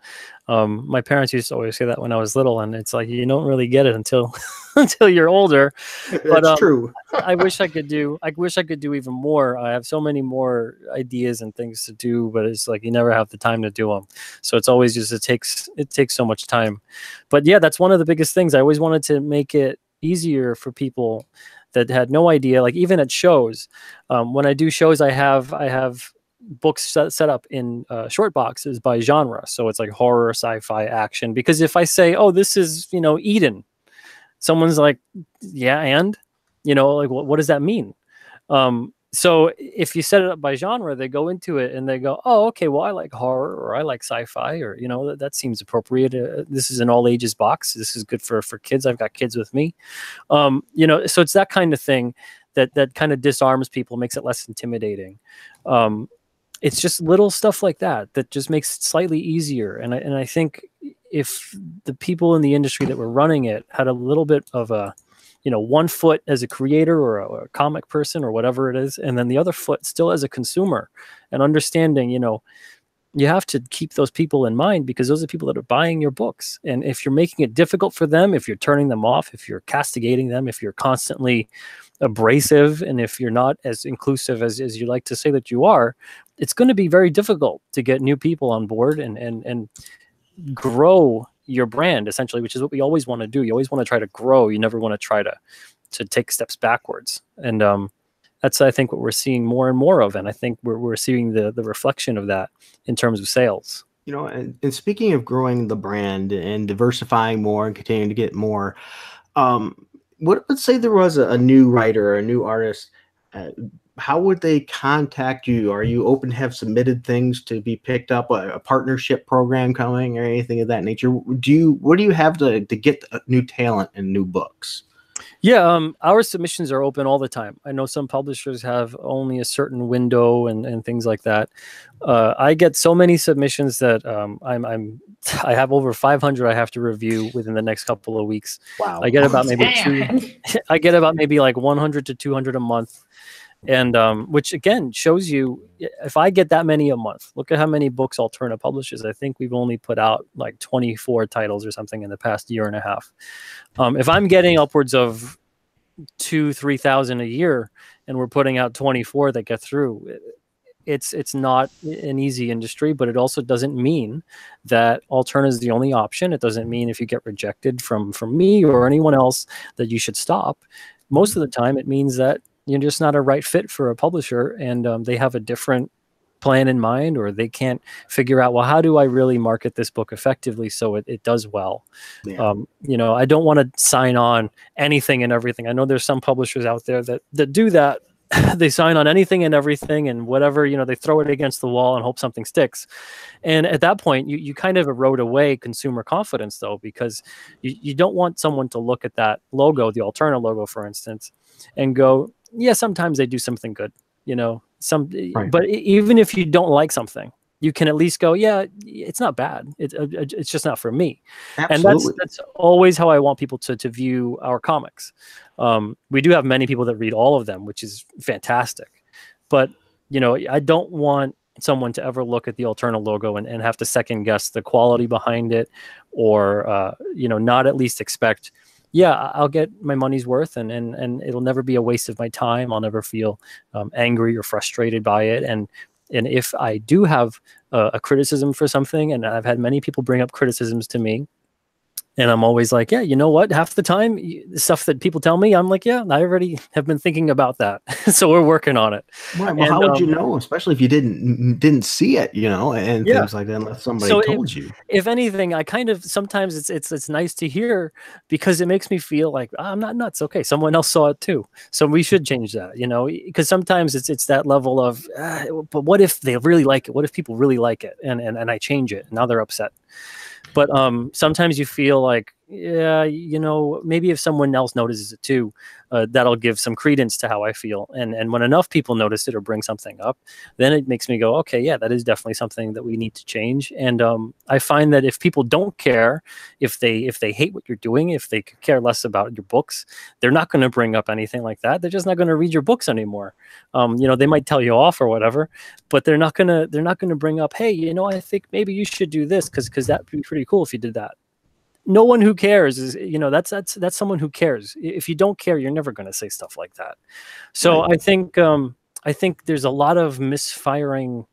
S3: My parents used to always say that when I was little, and it's like you don't really get it until you're older.
S1: That's true.
S3: I wish I could do even more. I have so many more ideas and things to do, but it's like you never have the time to do them. So it's always just it takes so much time. But yeah, that's one of the biggest things. I always wanted to make it easier for people that had no idea. Like even at shows, when I do shows, I have books set up in short boxes by genre. So it's like horror, sci-fi, action. Because if I say, oh, this is, Eden, someone's like, yeah, and, like, what does that mean? So if you set it up by genre, they go into it and they go, oh, okay, well, I like horror or I like sci-fi or, that seems appropriate. This is an all ages box. This is good for kids. I've got kids with me. So it's that kind of thing that kind of disarms people, makes it less intimidating. It's just little stuff like that that just makes it slightly easier. And I think if the people in the industry that were running it had a little bit of a, one foot as a creator or a comic person or whatever it is, and then the other foot still as a consumer, and understanding, you have to keep those people in mind, because those are the people that are buying your books. And if you're making it difficult for them, if you're turning them off, if you're castigating them, if you're constantly abrasive, and if you're not as inclusive as you like to say that you are, it's going to be very difficult to get new people on board and grow your brand, essentially, which is what we always want to do. You always want to try to grow. You never want to try to take steps backwards. And that's, I think, what we're seeing more and more of. And I think we're seeing the reflection of that in terms of sales.
S1: And speaking of growing the brand and diversifying more and continuing to get more, let's say there was a new writer or a new artist, how would they contact you? Are you open to have submitted things to be picked up, a partnership program coming or anything of that nature? What do you have to get new talent and new books?
S3: Yeah, our submissions are open all the time. I know some publishers have only a certain window and things like that. I get so many submissions that I have over 500 I have to review within the next couple of weeks.
S1: Wow.
S3: I get about I get about maybe like 100 to 200 a month. And which again shows you, if I get that many a month, look at how many books Alterna publishes. I think we've only put out like 24 titles or something in the past year and a half. If I'm getting upwards of 2,000-3,000 a year, and we're putting out 24 that get through, it's not an easy industry, but it also doesn't mean that Alterna is the only option. It doesn't mean if you get rejected from me or anyone else that you should stop. Most of the time, it means that you're just not a right fit for a publisher, and they have a different plan in mind, or they can't figure out, well, how do I really market this book effectively so it does well? Yeah. I don't want to sign on anything and everything. I know there's some publishers out there that do that. They sign on anything and everything, and whatever, they throw it against the wall and hope something sticks. And at that point, you kind of erode away consumer confidence, though, because you don't want someone to look at that logo, the Alterna logo, for instance, and go, yeah, sometimes they do something good, right. But even if you don't like something, you can at least go, yeah, it's not bad. It's just not for me. Absolutely. And that's always how I want people to view our comics. We do have many people that read all of them, which is fantastic. But, I don't want someone to ever look at the Alterna logo and have to second guess the quality behind it, or, not at least expect, yeah, I'll get my money's worth, and it'll never be a waste of my time. I'll never feel angry or frustrated by it. And if I do have a criticism for something, and I've had many people bring up criticisms to me, and I'm always like, yeah, you know what? Half the time, the stuff that people tell me, I'm like, yeah, I already have been thinking about that. So we're working on it.
S1: Right. Well, how would you know, especially if you didn't see it, and things like that, unless somebody told you?
S3: If anything, I kind of, sometimes it's nice to hear, because it makes me feel like, I'm not nuts. Okay, someone else saw it too, so we should change that. Because sometimes it's that level of, but what if they really like it? What if people really like it, and I change it, and now they're upset? But sometimes you feel like, yeah, maybe if someone else notices it too, that'll give some credence to how I feel. And when enough people notice it or bring something up, then it makes me go, okay, yeah, that is definitely something that we need to change. And I find that if people don't care, if they hate what you're doing, if they care less about your books, they're not going to bring up anything like that. They're just not going to read your books anymore. They might tell you off or whatever, but they're not going to bring up, hey, I think maybe you should do this because that'd be pretty cool if you did that. No one who cares is, that's someone who cares. If you don't care, you're never going to say stuff like that. So right. I think there's a lot of misfiring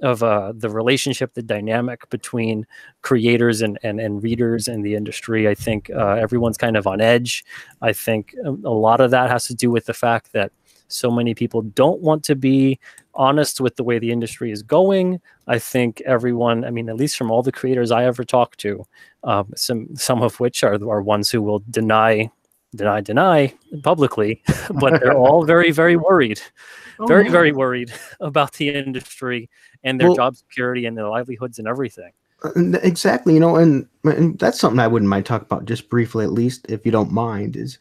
S3: of the relationship, the dynamic between creators and readers in the industry. I think everyone's kind of on edge. I think a lot of that has to do with the fact that so many people don't want to be honest with the way the industry is going. I think everyone, at least from all the creators I ever talked to, some of which are ones who will deny publicly, but they're all very, very worried, very worried about the industry and their job security and their livelihoods and everything.
S1: Exactly, and that's something I wouldn't mind talking about just briefly, at least, if you don't mind, is,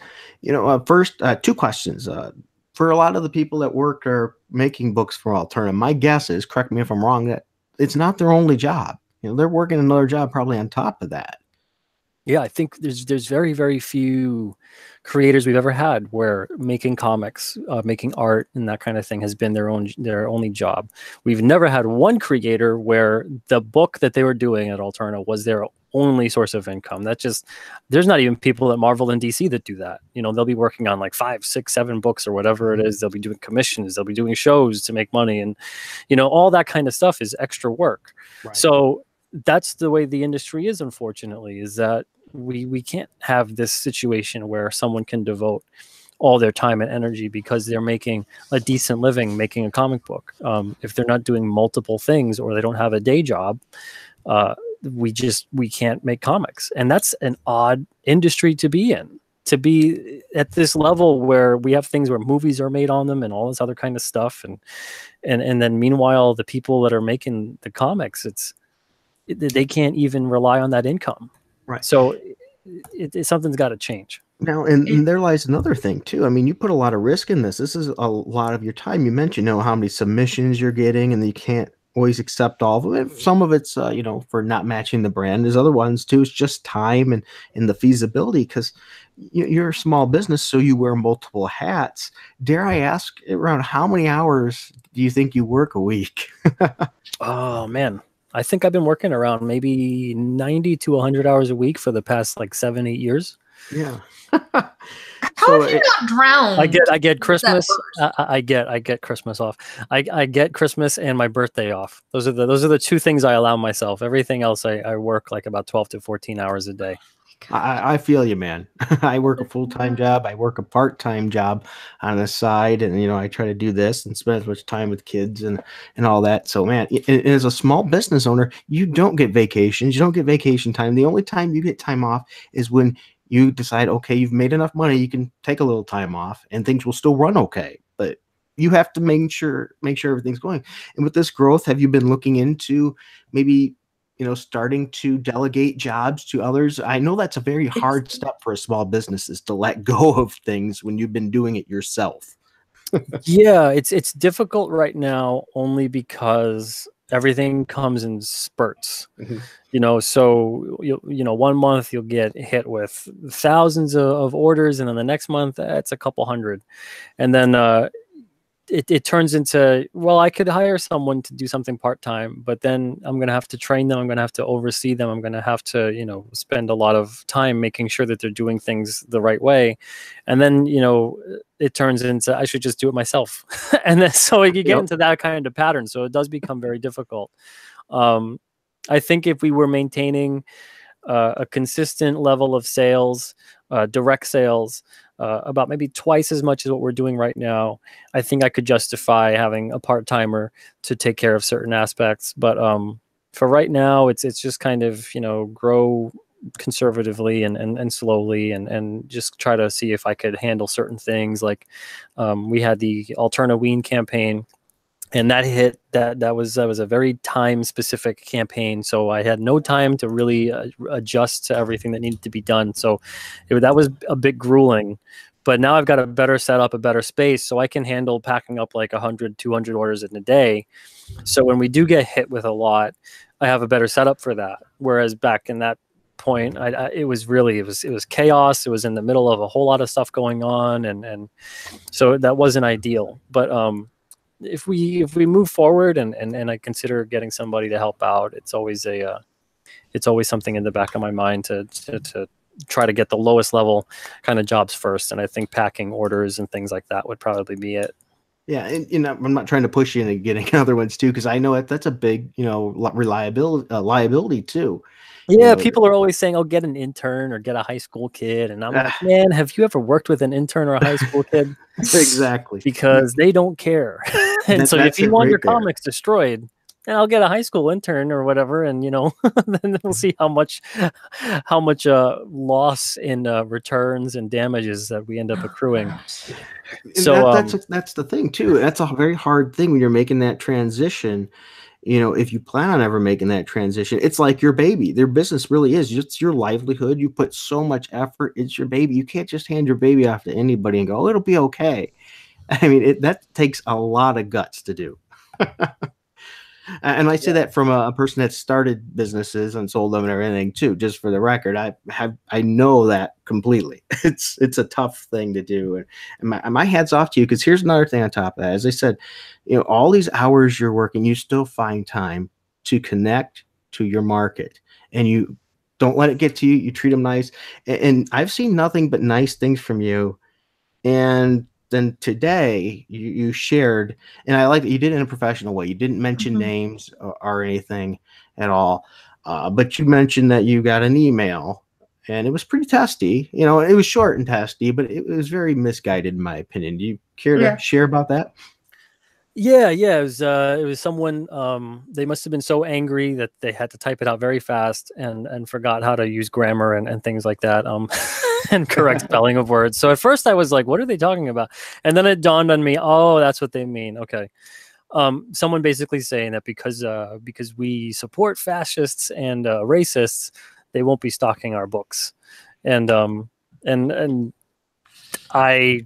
S1: first, two questions. for a lot of the people that work or making books for Alterna, my guess is, correct me if I'm wrong, that it's not their only job. They're working another job probably on top of that.
S3: Yeah, I think there's very, very few creators we've ever had where making comics, making art, and that kind of thing has been their only job. We've never had one creator where the book that they were doing at Alterna was their only source of income. There's not even people at Marvel and DC that do that. They'll be working on like 5, 6, 7 books or whatever it is. They'll be doing commissions. They'll be doing shows to make money, and all that kind of stuff is extra work. Right. So that's the way the industry is, unfortunately, is that we can't have this situation where someone can devote all their time and energy because they're making a decent living making a comic book. If they're not doing multiple things or they don't have a day job, we can't make comics. And that's an odd industry to be in, to be at this level where we have things where movies are made on them and all this other kind of stuff. And then meanwhile, the people that are making the comics, they can't even rely on that income. Right. So something's got to change.
S1: Now, and there lies another thing too. I mean, you put a lot of risk in this. This is a lot of your time. You mentioned, how many submissions you're getting, and you can't always accept all of it. Some of it's, for not matching the brand. There's other ones too. It's just time and the feasibility, because you're a small business, so you wear multiple hats. Dare I ask, around how many hours do you think you work a week?
S3: Oh man. I think I've been working around maybe 90 to 100 hours a week for the past like 7, 8 years.
S1: Yeah.
S2: How have you not drowned?
S3: I get Christmas. I get Christmas off. I get Christmas and my birthday off. Those are the 2 things I allow myself. Everything else I work like about 12 to 14 hours a day.
S1: I feel you, man. I work a full-time job. I work a part-time job on the side, and I try to do this and spend as much time with kids and all that. So, man, as a small business owner, you don't get vacations. You don't get vacation time. The only time you get time off is when you decide, okay, you've made enough money, you can take a little time off, and things will still run okay. But you have to make sure everything's going. And with this growth, have you been looking into maybe starting to delegate jobs to others? I know that's a very hard step for a small business, is to let go of things when you've been doing it yourself.
S3: Yeah, it's difficult right now only because everything comes in spurts. Mm-hmm. So 1 month you'll get hit with thousands of orders, and then the next month it's a couple hundred, and then it turns into, well, I could hire someone to do something part-time, but then I'm going to have to train them. I'm going to have to oversee them. I'm going to have to, spend a lot of time making sure that they're doing things the right way. And then, it turns into, I should just do it myself. And then, so you get into that kind of pattern. So it does become very difficult. I think if we were maintaining a consistent level of sales, direct sales, about maybe twice as much as what we're doing right now, I think I could justify having a part-timer to take care of certain aspects. But for right now, it's just kind of, grow conservatively and slowly and just try to see if I could handle certain things. Like we had the Alterna Ween campaign, and that was a very time specific campaign. So I had no time to really adjust to everything that needed to be done. So that was a bit grueling, but now I've got a better setup, a better space, so I can handle packing up like 100, 200 orders in a day. So when we do get hit with a lot, I have a better setup for that. Whereas back in that point, it was chaos. It was in the middle of a whole lot of stuff going on. And so that wasn't ideal, but, if we move forward and I consider getting somebody to help out, it's always something in the back of my mind to try to get the lowest level kind of jobs first. And I think packing orders and things like that would probably be it.
S1: Yeah, and I'm not trying to push you into getting other ones too, because I know that's a big liability too.
S3: Yeah, people are always saying, "Oh, get an intern or get a high school kid," and I'm like, man, have you ever worked with an intern or a high school kid?
S1: Exactly,
S3: because they don't care. And so if you want your comics destroyed, then I'll get a high school intern or whatever, and then we'll see how much loss in returns and damages that we end up accruing.
S1: So that's the thing too. That's a very hard thing when you're making that transition. If you plan on ever making that transition, it's like your baby. Their business really is just your livelihood. You put so much effort. It's your baby. You can't just hand your baby off to anybody and go, "Oh, it'll be okay." I mean, that takes a lot of guts to do. And I say that from a person that started businesses and sold them and everything too. Just for the record, I know that completely. It's a tough thing to do, and my hats off to you, because here's another thing on top of that. As I said, all these hours you're working, you still find time to connect to your market, and you don't let it get to you. You treat them nice, and I've seen nothing but nice things from you. And then today you shared, and I like that you did it in a professional way. You didn't mention names or anything at all, but you mentioned that you got an email, and it was pretty testy. It was short and testy, but it was very misguided in my opinion. Do you care to share about that?
S3: Yeah. It was someone. They must have been so angry that they had to type it out very fast and forgot how to use grammar and things like that. And correct spelling of words. So at first I was like, what are they talking about? And then it dawned on me, oh, that's what they mean. Okay. Someone basically saying that because we support fascists and racists, they won't be stocking our books. And I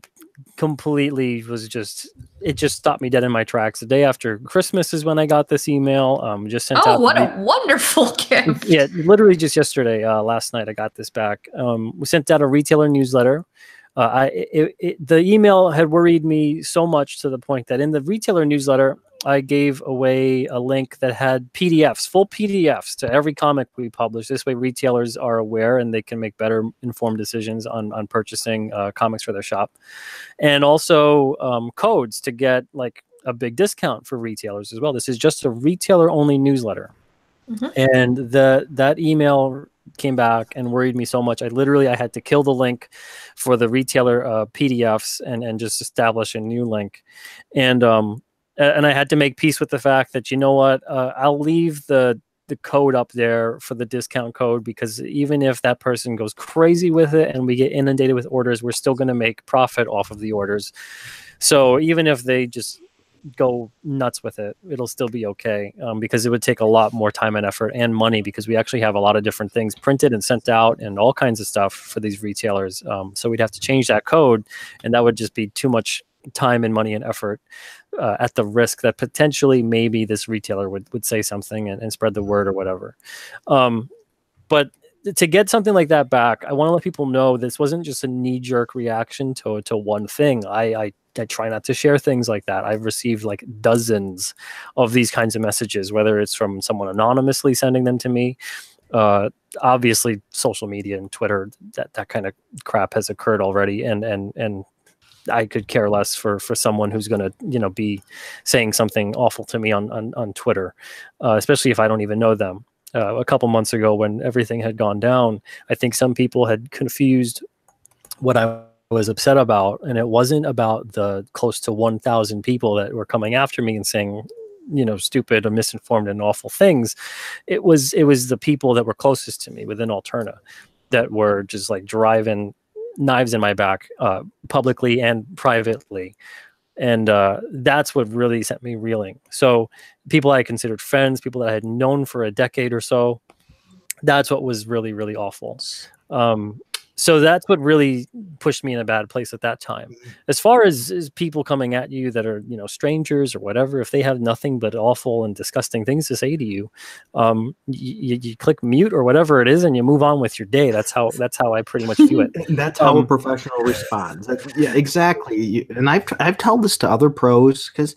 S3: completely it just stopped me dead in my tracks. The day after Christmas is when I got this email. Just sent out.
S2: Oh, what a wonderful gift!
S3: Yeah, literally just yesterday, last night, I got this back. We sent out a retailer newsletter. The email had worried me so much to the point that in the retailer newsletter, I gave away a link that had PDFs, full PDFs to every comic we publish. This way retailers are aware and they can make better informed decisions on purchasing comics for their shop. And also codes to get like a big discount for retailers as well. This is just a retailer only newsletter. And that email came back and worried me so much. I had to kill the link for the retailer PDFs and just establish a new link. And I had to make peace with the fact that, you know what, I'll leave the code up there for the discount code, because even if that person goes crazy with it and we get inundated with orders, we're still going to make profit off of the orders. So even if they just go nuts with it, it'll still be okay, because it would take a lot more time and effort and money, because we actually have a lot of different things printed and sent out and all kinds of stuff for these retailers. So we'd have to change that code, and that would just be too much time and money and effort, at the risk that potentially maybe this retailer would say something and spread the word or whatever. But to get something like that back, I want to let people know this wasn't just a knee-jerk reaction to one thing. I try not to share things like that. I've received like dozens of these kinds of messages, whether it's from someone anonymously sending them to me. Obviously, social media and Twitter, that kind of crap has occurred already, and I could care less for someone who's going to, be saying something awful to me on Twitter, especially if I don't even know them. A couple months ago, when everything had gone down, I think some people had confused what I was upset about, and it wasn't about the close to 1,000 people that were coming after me and saying, stupid or misinformed and awful things. It was the people that were closest to me within Alterna that were just like driving knives in my back, publicly and privately. And that's what really sent me reeling. So people I considered friends, people that I had known for a decade or so, that's what was really, really awful. So that's what really pushed me in a bad place at that time. As far as people coming at you that are, strangers or whatever, if they have nothing but awful and disgusting things to say to you, you click mute or whatever it is, and you move on with your day. That's how I pretty much view it.
S1: That's how a professional responds. Yeah, exactly. And I've told this to other pros, because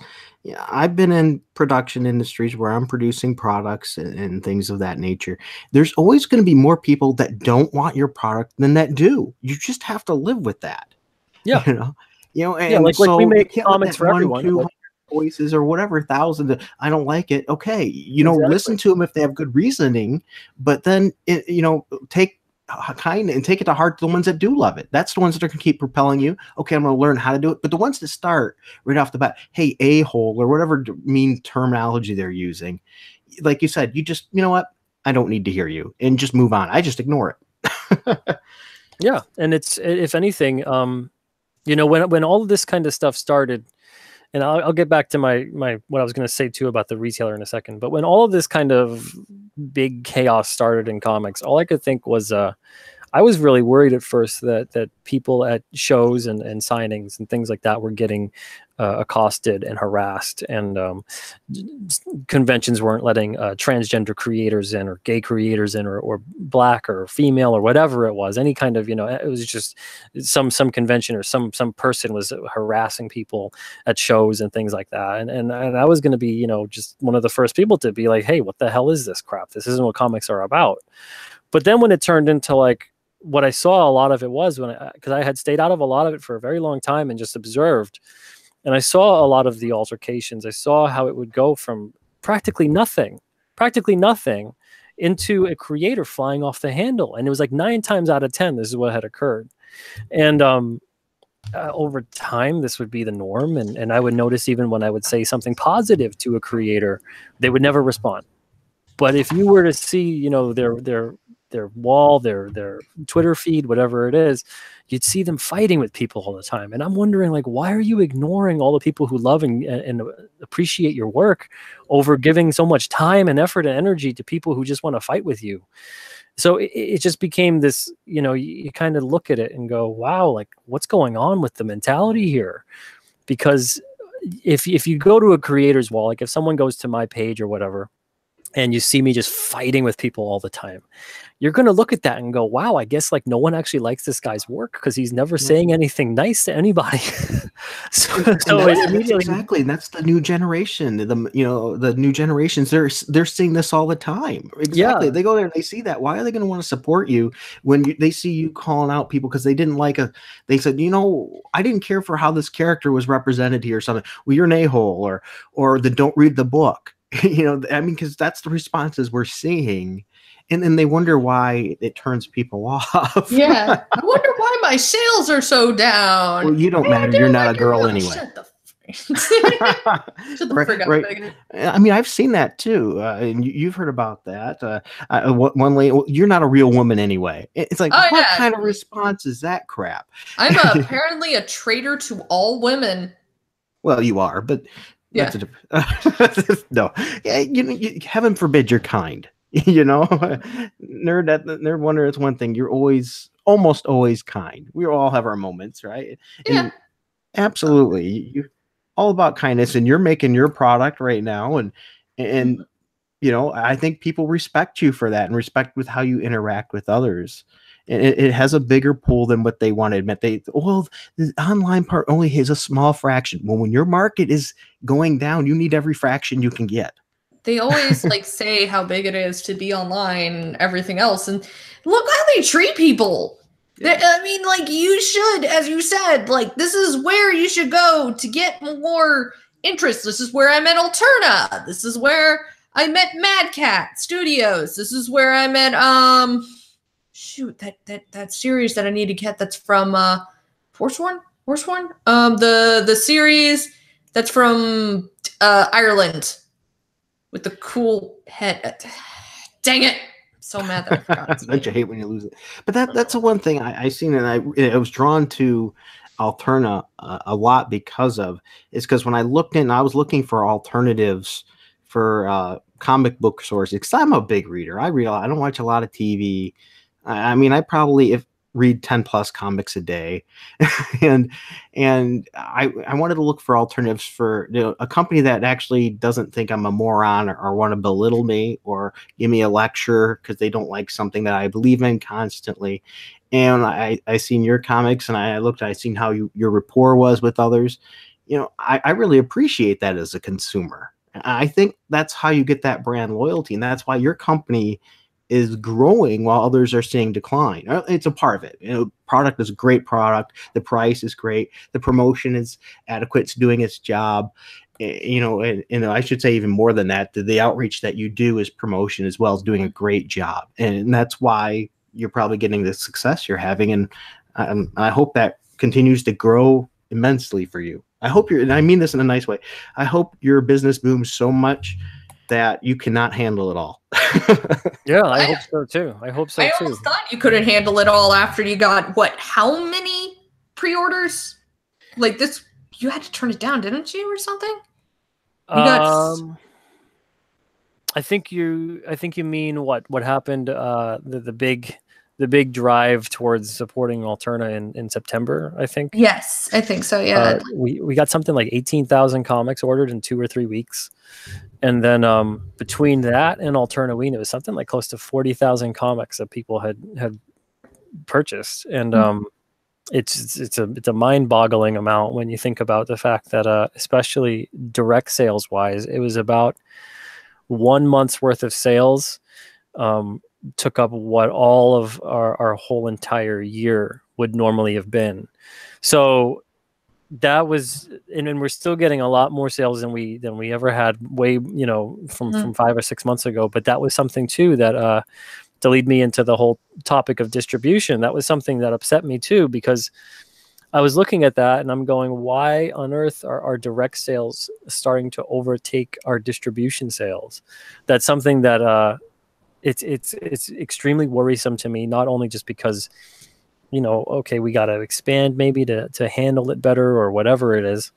S1: I've been in production industries where I'm producing products and things of that nature. There's always going to be more people that don't want your product than that do. You just have to live with that.
S3: Yeah.
S1: And
S3: like we make comics for everyone.
S1: 200 voices or whatever, 1,000. I don't like it. Okay. Exactly. Listen to them if they have good reasoning, but then, take it to heart, the ones that do love it. That's the ones that are going to keep propelling you. Okay, I'm going to learn how to do it. But the ones that start right off the bat, hey, a-hole, or whatever mean terminology they're using, like you said, you just, you know what? I don't need to hear you, and just move on. I just ignore it.
S3: Yeah. And it's, if anything, when all of this kind of stuff started, and I'll get back to my what I was going to say too about the retailer in a second. But when all of this kind of big chaos started in comics, all I could think was, I was really worried at first that people at shows and signings and things like that were getting accosted and harassed, and conventions weren't letting transgender creators in, or gay creators in, or black or female or whatever it was, any kind of, it was just some convention or some person was harassing people at shows and things like that. And I was going to be, just one of the first people to be like, hey, what the hell is this crap? This isn't what comics are about. But then when it turned into like what I saw, a lot of it was because I had stayed out of a lot of it for a very long time and just observed. And I saw a lot of the altercations. I saw how it would go from practically nothing into a creator flying off the handle. And it was like 9 times out of 10, this is what had occurred. And over time, this would be the norm. And I would notice even when I would say something positive to a creator, they would never respond. But if you were to see, their wall, their Twitter feed, whatever it is, you'd see them fighting with people all the time. And I'm wondering, like, why are you ignoring all the people who love and appreciate your work over giving so much time and effort and energy to people who just want to fight with you? So it just became this, you kind of look at it and go, wow, like, what's going on with the mentality here? Because if you go to a creator's wall, like if someone goes to my page or whatever, and you see me just fighting with people all the time, you're going to look at that and go, wow, I guess like no one actually likes this guy's work because he's never saying anything nice to anybody. so
S1: exactly. And that's the new generation. The new generations, they're seeing this all the time. Exactly.
S3: Yeah.
S1: They go there and they see that. Why are they going to want to support you when they see you calling out people because they didn't like they said, I didn't care for how this character was represented here or something. Well, you're an a-hole or the don't read the book. Because that's the responses we're seeing. And then they wonder why it turns people off.
S2: Yeah. I wonder why my sales are so down.
S1: Well, you don't matter. You're not a girl anyway.
S2: Shut the frick up.
S1: Right. I mean, I've seen that too. And you've heard about that. One lady, well, you're not a real woman anyway. It's like, what kind of response is that crap?
S2: I'm apparently a traitor to all women.
S1: Well, you are, but
S2: yeah.
S1: No. Yeah, heaven forbid you're kind. Nerd wonder is one thing. You're almost always kind. We all have our moments, right?
S2: Yeah.
S1: And absolutely. You're all about kindness, and you're making your product right now. And I think people respect you for that and respect with how you interact with others. And it has a bigger pool than what they want to admit. The online part only has a small fraction. Well, when your market is going down, you need every fraction you can get.
S2: They always say how big it is to be online and everything else. And look how they treat people. Yeah. I mean, you should, as you said, this is where you should go to get more interest. This is where I met Alterna. This is where I met Mad Cat Studios. This is where I met, that series that I need to get that's from, Force One? The series that's from, Ireland. With the cool head. Dang it. I'm so mad that I forgot.
S1: Don't you hate when you lose it? But that's the one thing I seen, and I was drawn to Alterna a lot because when I looked in, I was looking for alternatives for comic book sources, because I'm a big reader. I don't watch a lot of TV. I mean, I probably read 10 plus comics a day. and I wanted to look for alternatives for a company that actually doesn't think I'm a moron or want to belittle me or give me a lecture because they don't like something that I believe in constantly. And I seen your comics, and I seen how your rapport was with others. I really appreciate that as a consumer. I think that's how you get that brand loyalty, and that's why your company is growing while others are seeing decline. It's a part of it. Product is a great product. The price is great. The promotion is adequate. It's doing its job. And I should say even more than that, the outreach that you do is promotion as well, as doing a great job. And that's why you're probably getting the success you're having. And I hope that continues to grow immensely for you. I hope and I mean this in a nice way, I hope your business booms so much that you cannot handle it all.
S3: Yeah, I hope so too. I
S2: almost thought you couldn't handle it all after you got how many pre-orders? This, you had to turn it down, didn't you, or something?
S3: I think you mean what happened, the big big drive towards supporting Alterna in September, I think.
S2: Yes, I think so. Yeah.
S3: We got something like 18,000 comics ordered in 2 or 3 weeks. And then between that and Alterna, it was something like close to 40,000 comics that people had purchased. And it's a mind-boggling amount when you think about the fact that especially direct sales wise, it was about 1 month's worth of sales took up what all of our whole entire year would normally have been. So that was, and we're still getting a lot more sales than we ever had from 5 or 6 months ago. But that was something too that to lead me into the whole topic of distribution. That was something that upset me too, because I was looking at that and I'm going, why on earth are our direct sales starting to overtake our distribution sales? That's something that it's extremely worrisome to me, not only just because, okay, we got to expand maybe to handle it better or whatever it is,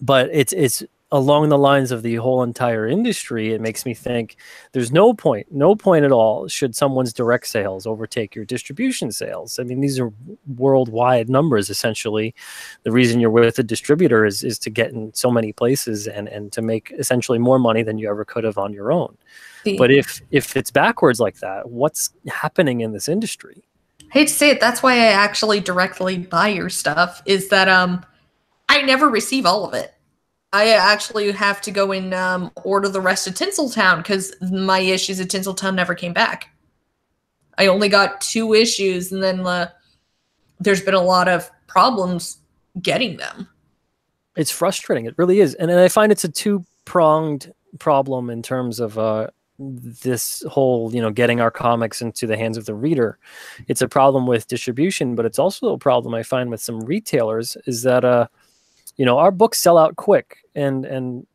S3: but it's along the lines of the whole entire industry. It makes me think there's no point at all should someone's direct sales overtake your distribution sales. I mean, these are worldwide numbers, essentially. The reason you're with a distributor is to get in so many places and to make essentially more money than you ever could have on your own. But if it's backwards like that, what's happening in this industry?
S2: I hate to say it, that's why I actually directly buy your stuff, is that I never receive all of it. I actually have to go and order the rest of Tinseltown because my issues at Tinseltown never came back. I only got 2 issues, and then there's been a lot of problems getting them.
S3: It's frustrating. It really is. And I find it's a 2-pronged problem in terms of this whole, getting our comics into the hands of the reader. It's a problem with distribution, but it's also a problem I find with some retailers is that, our books sell out quick, and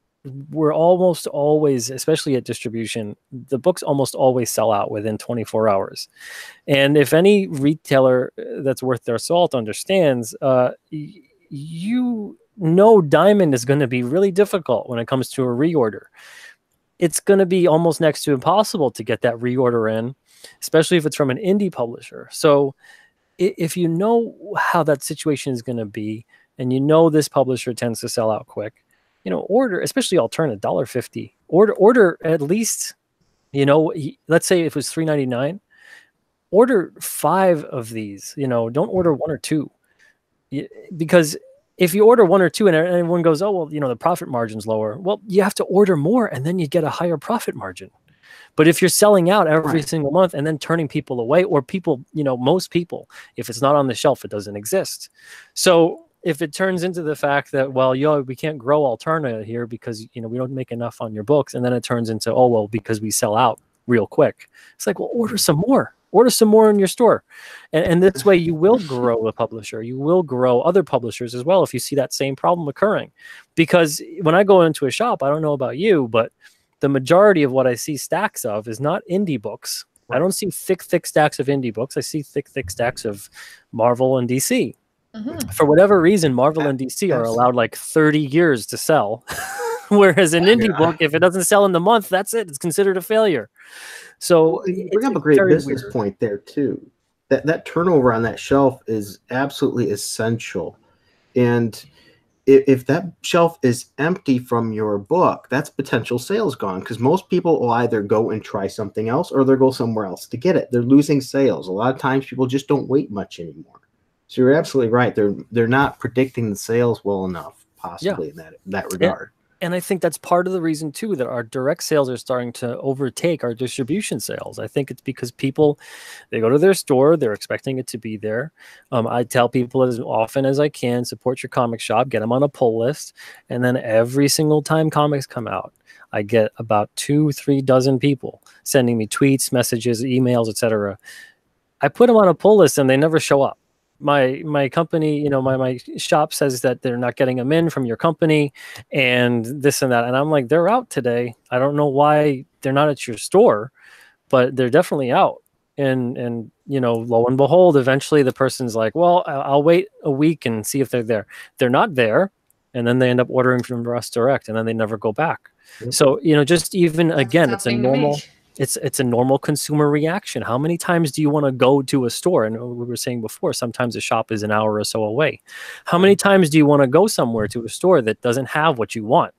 S3: we're almost always, especially at distribution, the books almost always sell out within 24 hours. And if any retailer that's worth their salt understands, Diamond is going to be really difficult when it comes to a reorder. It's going to be almost next to impossible to get that reorder in, especially if it's from an indie publisher. So if you know how that situation is going to be, and this publisher tends to sell out quick, order, especially Alterna, $1.50. Order at least, let's say if it was $3.99, order 5 of these. Don't order 1 or 2, because if you order 1 or 2 and everyone goes, oh, well, the profit margin's lower. Well, you have to order more and then you get a higher profit margin. But if you're selling out every single month and then turning people away, or people, most people, if it's not on the shelf, it doesn't exist. So if it turns into the fact that, well, we can't grow Alterna here because, we don't make enough on your books. And then it turns into, oh, well, because we sell out real quick. It's like, well, order some more. Order some more in your store. And this way you will grow the publisher. You will grow other publishers as well if you see that same problem occurring. Because when I go into a shop, I don't know about you, but the majority of what I see stacks of is not indie books. I don't see thick stacks of indie books. I see thick stacks of Marvel and DC. For whatever reason, Marvel and DC are allowed like 30 years to sell. Whereas an indie book, if it doesn't sell in the month, that's it. It's considered a failure. So
S1: you bring up a great business point there too. That turnover on that shelf is absolutely essential. And if that shelf is empty from your book, that's potential sales gone, because most people will either go and try something else or they'll go somewhere else to get it. They're losing sales. A lot of times people just don't wait much anymore. So you're absolutely right. They're not predicting the sales well enough, possibly in that regard.
S3: And I think that's part of the reason too that our direct sales are starting to overtake our distribution sales. I think it's because people, they go to their store, they're expecting it to be there. I tell people as often as I can, support your comic shop, get them on a pull list, and then every single time comics come out, I get about 2-3 dozen people sending me tweets, messages, emails, etc. I put them on a pull list and they never show up. My company, my shop says that they're not getting them in from your company and this and that. And I'm like, they're out today. I don't know why they're not at your store, but they're definitely out. And lo and behold, eventually the person's like, well, I'll wait a week and see if they're there. They're not there. And then they end up ordering from us direct and then they never go back. So, just even, again, it's a normal, It's a normal consumer reaction. How many times do you want to go to a store? And we were saying before, sometimes a shop is an hour or so away. How many times do you want to go somewhere to a store that doesn't have what you want?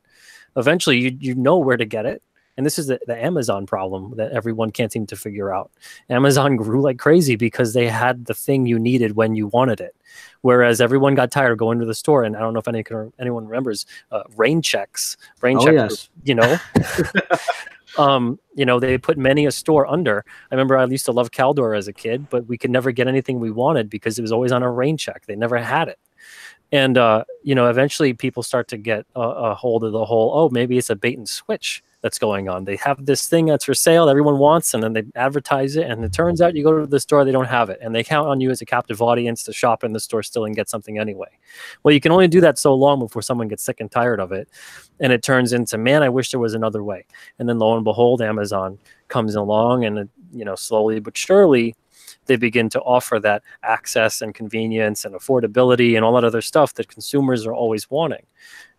S3: Eventually, you know where to get it. And this is the Amazon problem that everyone can't seem to figure out. Amazon grew like crazy because they had the thing you needed when you wanted it. Whereas everyone got tired of going to the store. And I don't know if anyone remembers rain checks. Rain checks,
S1: yes.
S3: you know. You know, they put many a store under. I remember I used to love Caldor as a kid, but we could never get anything we wanted because it was always on a rain check. They never had it. And, you know, eventually people start to get a hold of the whole, oh, maybe it's a bait and switch that's going on. They have this thing that's for sale that everyone wants, and then they advertise it, and it turns out you go to the store, they don't have it, and they count on you as a captive audience to shop in the store still and get something anyway. Well, you can only do that so long before someone gets sick and tired of it, and it turns into, man, I wish there was another way. And then lo and behold, Amazon comes along, and you know, slowly but surely they begin to offer that access and convenience and affordability and all that other stuff that consumers are always wanting.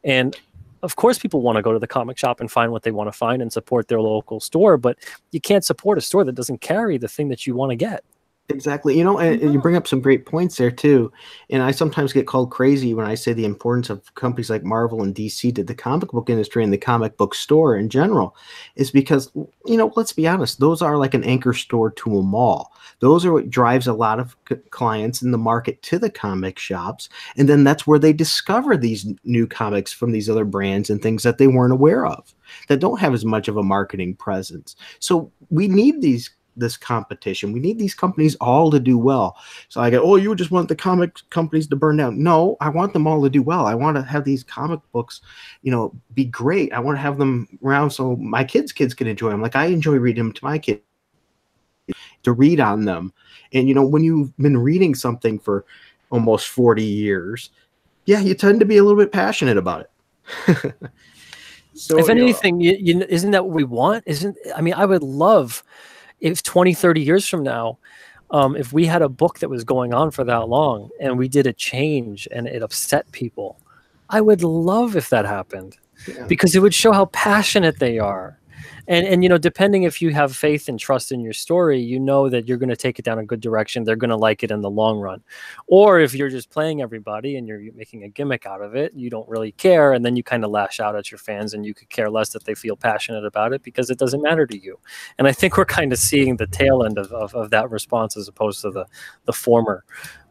S3: And of course, people want to go to the comic shop and find what they want to find and support their local store, but you can't support a store that doesn't carry the thing that you want to get.
S1: Exactly. You know, and you bring up some great points there too. And I sometimes get called crazy when I say the importance of companies like Marvel and DC to the comic book industry and the comic book store in general, is because, you know, let's be honest, those are like an anchor store to a mall. Those are what drives a lot of clients in the market to the comic shops. And then that's where they discover these new comics from these other brands and things that they weren't aware of, that don't have as much of a marketing presence. So we need this competition. We need these companies all to do well. So I go, oh, you just want the comic companies to burn down. No, I want them all to do well. I want to have these comic books, you know, be great. I want to have them around so my kids can enjoy them. Like I enjoy reading them to my kids, to read on them. And, you know, when you've been reading something for almost 40 years, yeah, you tend to be a little bit passionate about it. So
S3: if anything, isn't that what we want? I mean, I would love if 20, 30 years from now, if we had a book that was going on for that long and we did a change and it upset people, I would love if that happened, because it would show how passionate they are. And you know, depending if you have faith and trust in your story, you know that you're going to take it down a good direction. They're going to like it in the long run. Or if you're just playing everybody and you're making a gimmick out of it, you don't really care. And then you kind of lash out at your fans and you could care less that they feel passionate about it because it doesn't matter to you. And I think we're kind of seeing the tail end of that response as opposed to the former.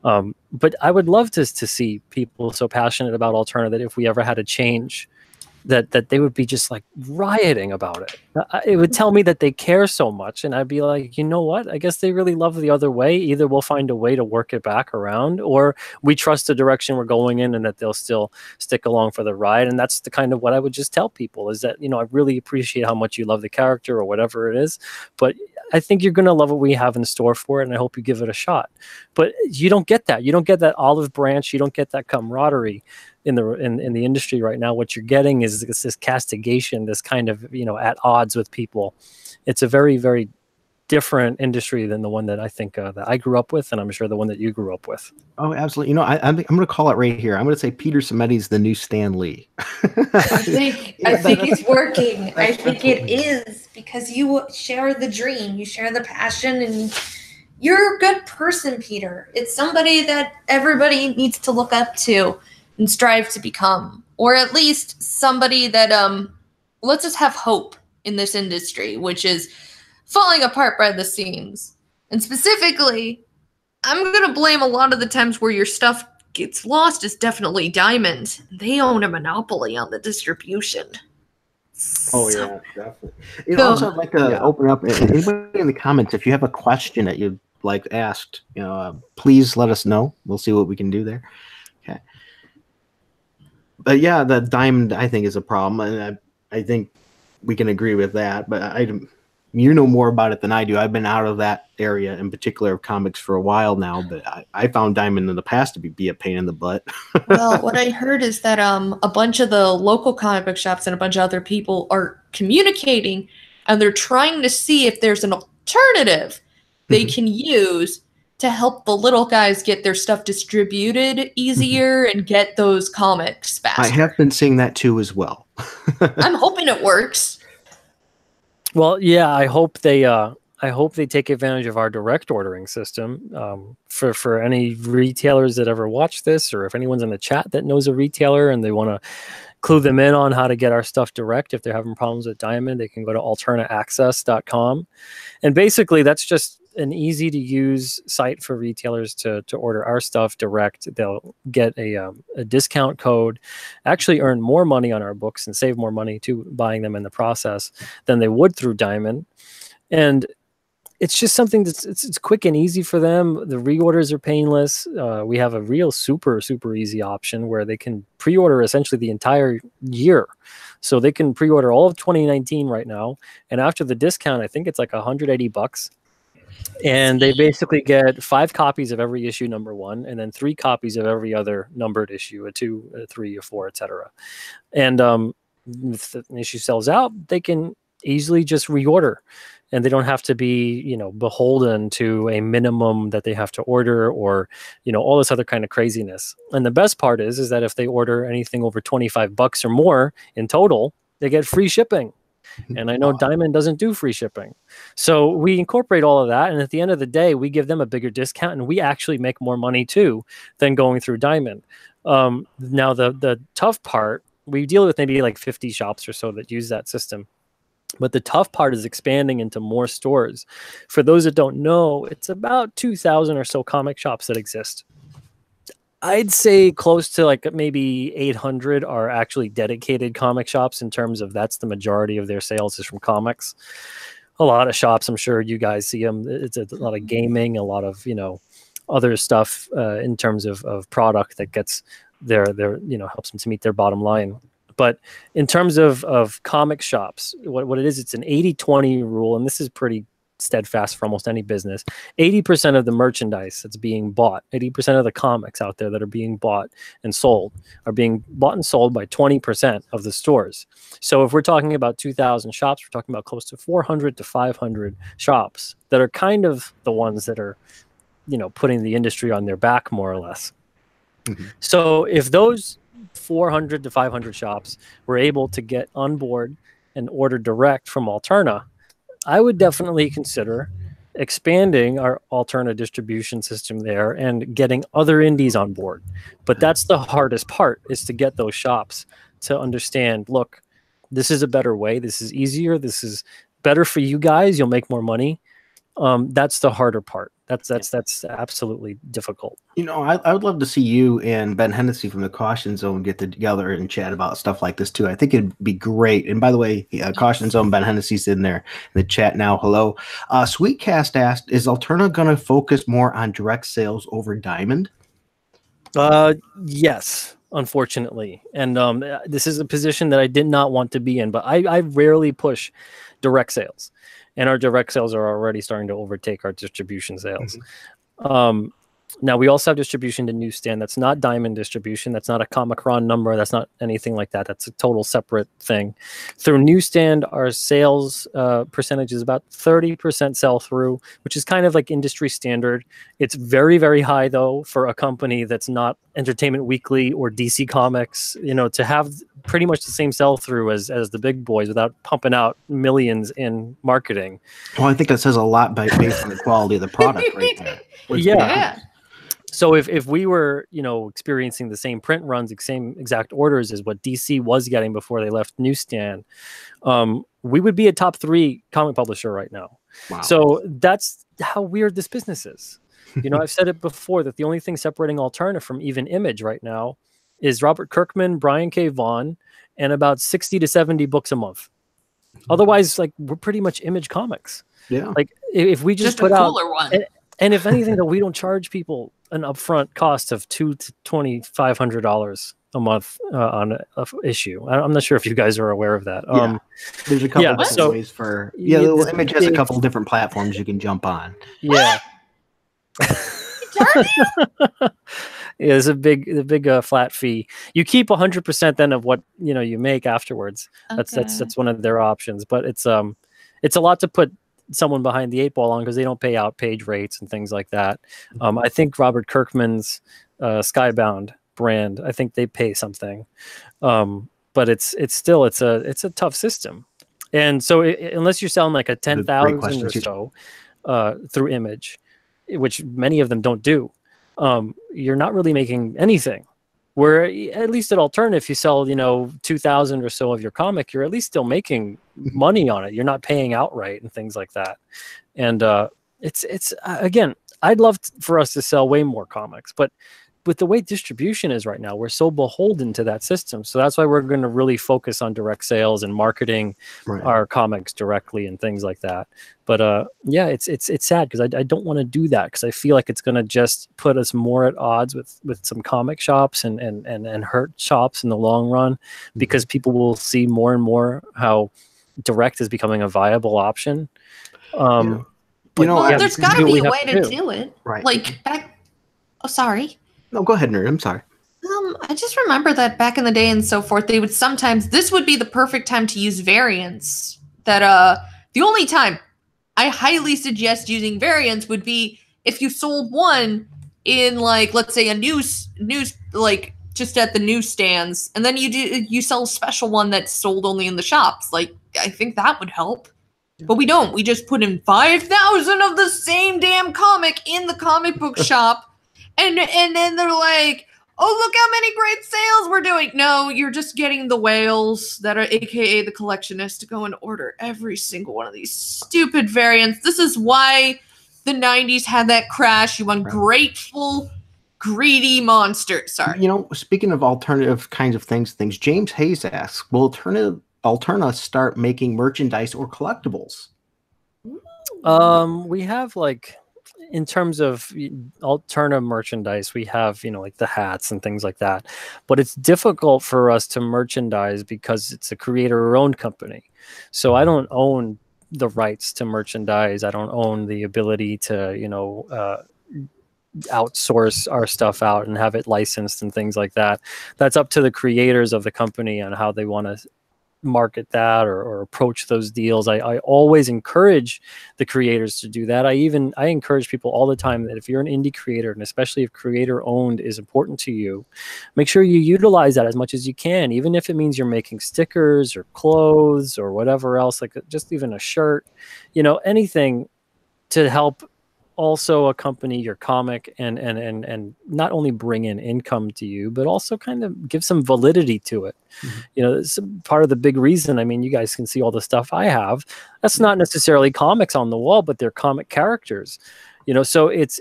S3: But I would love to see people so passionate about Alterna that if we ever had a change, that they would be just like rioting about it. It would tell me that they care so much, and I'd be like, you know what? I guess they really love the other way. Either we'll find a way to work it back around, or we trust the direction we're going in and that they'll still stick along for the ride. And that's the kind of what I would just tell people is that, you know, I really appreciate how much you love the character or whatever it is, but I think you're going to love what we have in store for it, and I hope you give it a shot. But you don't get that. You don't get that olive branch. You don't get that camaraderie in the industry right now. What you're getting is this castigation, this kind of, you know, at odds with people. It's a very, very different industry than the one that I think that I grew up with, and I'm sure the one that you grew up with.
S1: Oh, absolutely. You know, I'm going to call it right here. I'm going to say Peter Simeti is the new Stan Lee.
S2: I think it's working. I think it is, because you share the dream, you share the passion, and you're a good person, Peter. It's somebody that everybody needs to look up to and strive to become, or at least somebody that lets us have hope in this industry, which is falling apart by the seams. And specifically, I'm going to blame a lot of the times where your stuff gets lost is definitely Diamond. They own a monopoly on the distribution.
S1: Oh, yeah, definitely. You know, also, I'd like to open up, anybody in the comments, if you have a question that you'd like asked, you know, please let us know. We'll see what we can do there. Okay. But yeah, the Diamond, I think, is a problem, and I think we can agree with that. But you know more about it than I do. I've been out of that area, in particular of comics, for a while now. But I found Diamond in the past to be a pain in the butt.
S2: Well, what I heard is that a bunch of the local comic book shops and a bunch of other people are communicating, and they're trying to see if there's an alternative they can use to help the little guys get their stuff distributed easier and get those comics faster.
S1: I have been seeing that too as well.
S2: I'm hoping it works.
S3: Well, yeah, I hope they take advantage of our direct ordering system. For any retailers that ever watch this, or if anyone's in the chat that knows a retailer and they want to clue them in on how to get our stuff direct, if they're having problems with Diamond, they can go to alternaaccess.com. And basically, that's just an easy to use site for retailers to order our stuff direct. They'll get a discount code, actually earn more money on our books and save more money too, buying them in the process than they would through Diamond. And it's just something that's it's quick and easy for them. The reorders are painless. We have a real super easy option where they can pre-order essentially the entire year. So they can pre-order all of 2019 right now, and after the discount, I think it's like $180. And they basically get 5 copies of every issue, number 1, and then 3 copies of every other numbered issue, a 2, a 3, a 4, etc. And if the issue sells out, they can easily just reorder, and they don't have to be, beholden to a minimum that they have to order, or, all this other kind of craziness. And the best part is that if they order anything over $25 or more in total, they get free shipping. And I know Diamond doesn't do free shipping. So we incorporate all of that. And at the end of the day, we give them a bigger discount, and we actually make more money too than going through Diamond. Now, the tough part, we deal with maybe like 50 shops or so that use that system. But the tough part is expanding into more stores. For those that don't know, it's about 2,000 or so comic shops that exist. I'd say close to like maybe 800 are actually dedicated comic shops, in terms of that's the majority of their sales is from comics. A lot of shops, I'm sure you guys see them. It's a lot of gaming, a lot of, other stuff in terms of product that gets their helps them to meet their bottom line. But in terms of comic shops, what it is, it's an 80-20 rule, and this is pretty steadfast for almost any business. 80% of the merchandise that's being bought, 80% of the comics out there that are being bought and sold, are being bought and sold by 20% of the stores. So if we're talking about 2,000 shops, we're talking about close to 400 to 500 shops that are kind of the ones that are, putting the industry on their back, more or less. Mm-hmm. So if those 400 to 500 shops were able to get on board and order direct from Alterna, I would definitely consider expanding our Alterna distribution system there and getting other indies on board. But that's the hardest part, is to get those shops to understand, look, this is a better way. This is easier. This is better for you guys. You'll make more money. That's the harder part. That's absolutely difficult.
S1: I would love to see you and Ben Hennessy from the Caution Zone get together and chat about stuff like this too. I think it'd be great. And by the way, Caution Zone, Ben Hennessy's in there in the chat now. Hello. Sweetcast asked, is Alterna going to focus more on direct sales over Diamond?
S3: Yes, unfortunately. And this is a position that I did not want to be in, but I rarely push direct sales. And our direct sales are already starting to overtake our distribution sales. Mm-hmm. Now, we also have distribution to Newsstand. That's not Diamond distribution. That's not a Comic-Con number. That's not anything like that. That's a total separate thing. Through Newsstand, our sales percentage is about 30% sell-through, which is kind of like industry standard. It's very, very high, though, for a company that's not Entertainment Weekly or DC Comics, to have pretty much the same sell-through as the big boys without pumping out millions in marketing.
S1: Well, I think that says a lot based on the quality of the product right there.
S3: Yeah. So if we were, experiencing the same print runs, the same exact orders as what DC was getting before they left Newsstand, we would be a top 3 comic publisher right now. Wow. So that's how weird this business is. I've said it before that the only thing separating Alterna from even Image right now is Robert Kirkman, Brian K. Vaughan, and about 60 to 70 books a month. Otherwise, we're pretty much Image Comics.
S1: Yeah.
S3: If we just put
S2: a
S3: out
S2: cooler one.
S3: And if anything, though, we don't charge people an upfront cost of $200 to $2,500 a month on an issue. I'm not sure if you guys are aware of that.
S1: Yeah. There's a couple different ways for Image has a couple different platforms you can jump on.
S3: Yeah. It's a big flat fee. You keep 100% then of what you make afterwards. Okay. That's one of their options, but it's a lot to put someone behind the 8 ball on, because they don't pay out page rates and things like that. I think Robert Kirkman's Skybound brand, I think they pay something, but it's still a tough system. And so unless you're selling like a 10,000 or
S1: Teacher.
S3: so through Image, which many of them don't do, you're not really making anything. Where at least at Alterna, if you sell, 2,000 or so of your comic, you're at least still making money on it. You're not paying outright and things like that. And it's again, I'd love for us to sell way more comics, but with the way distribution is right now, we're so beholden to that system. So that's why we're going to really focus on direct sales and marketing our comics directly and things like that. But yeah, it's sad because I don't want to do that, because I feel like it's going to just put us more at odds with some comic shops and hurt shops in the long run, because people will see more and more how direct is becoming a viable option.
S2: Well, there's got to be a way to do it.
S1: Right.
S2: Like back. Oh, sorry.
S1: No, go ahead, nerd. I'm sorry.
S2: I just remember that back in the day and so forth, they would sometimes, this would be the perfect time to use variants. That the only time I highly suggest using variants would be if you sold one in, like, let's say a news like just at the newsstands, and then you sell a special one that's sold only in the shops. Like, I think that would help. But we don't. We just put in 5,000 of the same damn comic in the comic book shop. And then they're like, oh, look how many great sales we're doing. No, you're just getting the whales that are AKA the collectionists to go and order every single one of these stupid variants. This is why the 90s had that crash. You ungrateful, greedy monster. Sorry.
S1: Speaking of alternative kinds of things, James Hayes asks, will Alterna start making merchandise or collectibles?
S3: We have, like, in terms of Alterna merchandise, we have, like the hats and things like that. But it's difficult for us to merchandise because it's a creator-owned company. So I don't own the rights to merchandise. I don't own the ability to, outsource our stuff out and have it licensed and things like that. That's up to the creators of the company on how they want to market that or approach those deals. I always encourage the creators to do that. I encourage people all the time that if you're an indie creator, and especially if creator owned is important to you, make sure you utilize that as much as you can, even if it means you're making stickers or clothes or whatever else, like just even a shirt, anything to help also accompany your comic and not only bring in income to you, but also kind of give some validity to it. It's part of the big reason. I mean, you guys can see all the stuff I have. That's not necessarily comics on the wall, but they're comic characters. So it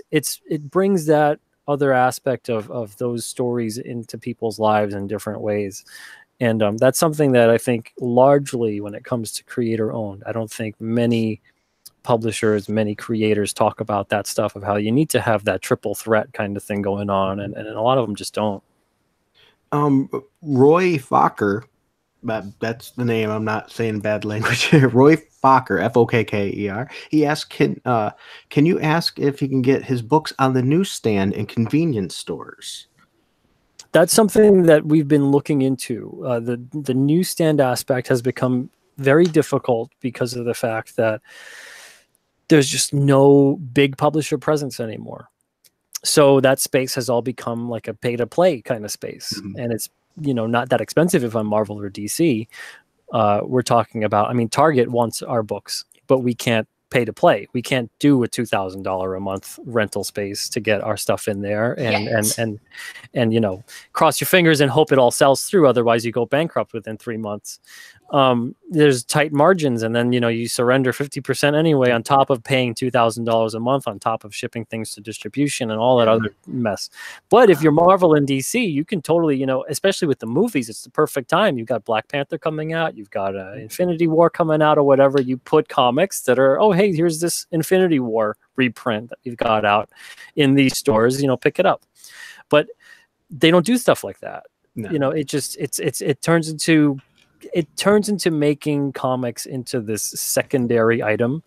S3: brings that other aspect of those stories into people's lives in different ways. And that's something that I think largely when it comes to creator owned, I don't think many publishers, many creators talk about that stuff of how you need to have that triple threat kind of thing going on, and a lot of them just don't.
S1: Roy Fokker, that's the name, I'm not saying bad language. Roy Fokker, F-O-K-K-E-R. He asked, can you ask if he can get his books on the newsstand in convenience stores?
S3: That's something that we've been looking into. The newsstand aspect has become very difficult because of the fact that there's just no big publisher presence anymore. So that space has all become like a pay-to-play kind of space. And it's, not that expensive if I'm Marvel or DC. We're talking about, Target wants our books, but we can't pay to play. We can't do a $2,000 a month rental space to get our stuff in there and cross your fingers and hope it all sells through. Otherwise you go bankrupt within 3 months. There's tight margins, and then you surrender 50% anyway on top of paying $2,000 a month on top of shipping things to distribution and all that other mess. But if you're Marvel and DC, you can totally, especially with the movies, it's the perfect time. You've got Black Panther coming out, you've got Infinity War coming out or whatever. You put comics that are, oh hey, here's this Infinity War reprint that you've got out in these stores, pick it up. But they don't do stuff like that. No. It turns into making comics into this secondary item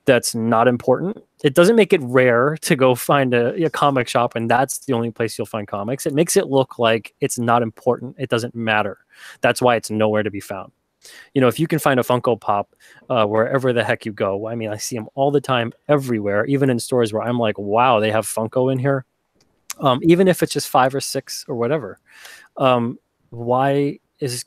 S3: that's not important. It doesn't make it rare to go find a comic shop and that's the only place you'll find comics. It makes it look like it's not important. It doesn't matter. That's why it's nowhere to be found. If you can find a Funko Pop wherever the heck you go, I see them all the time everywhere, even in stores where I'm like, wow, they have Funko in here. Even if it's just 5 or 6 or whatever. Why is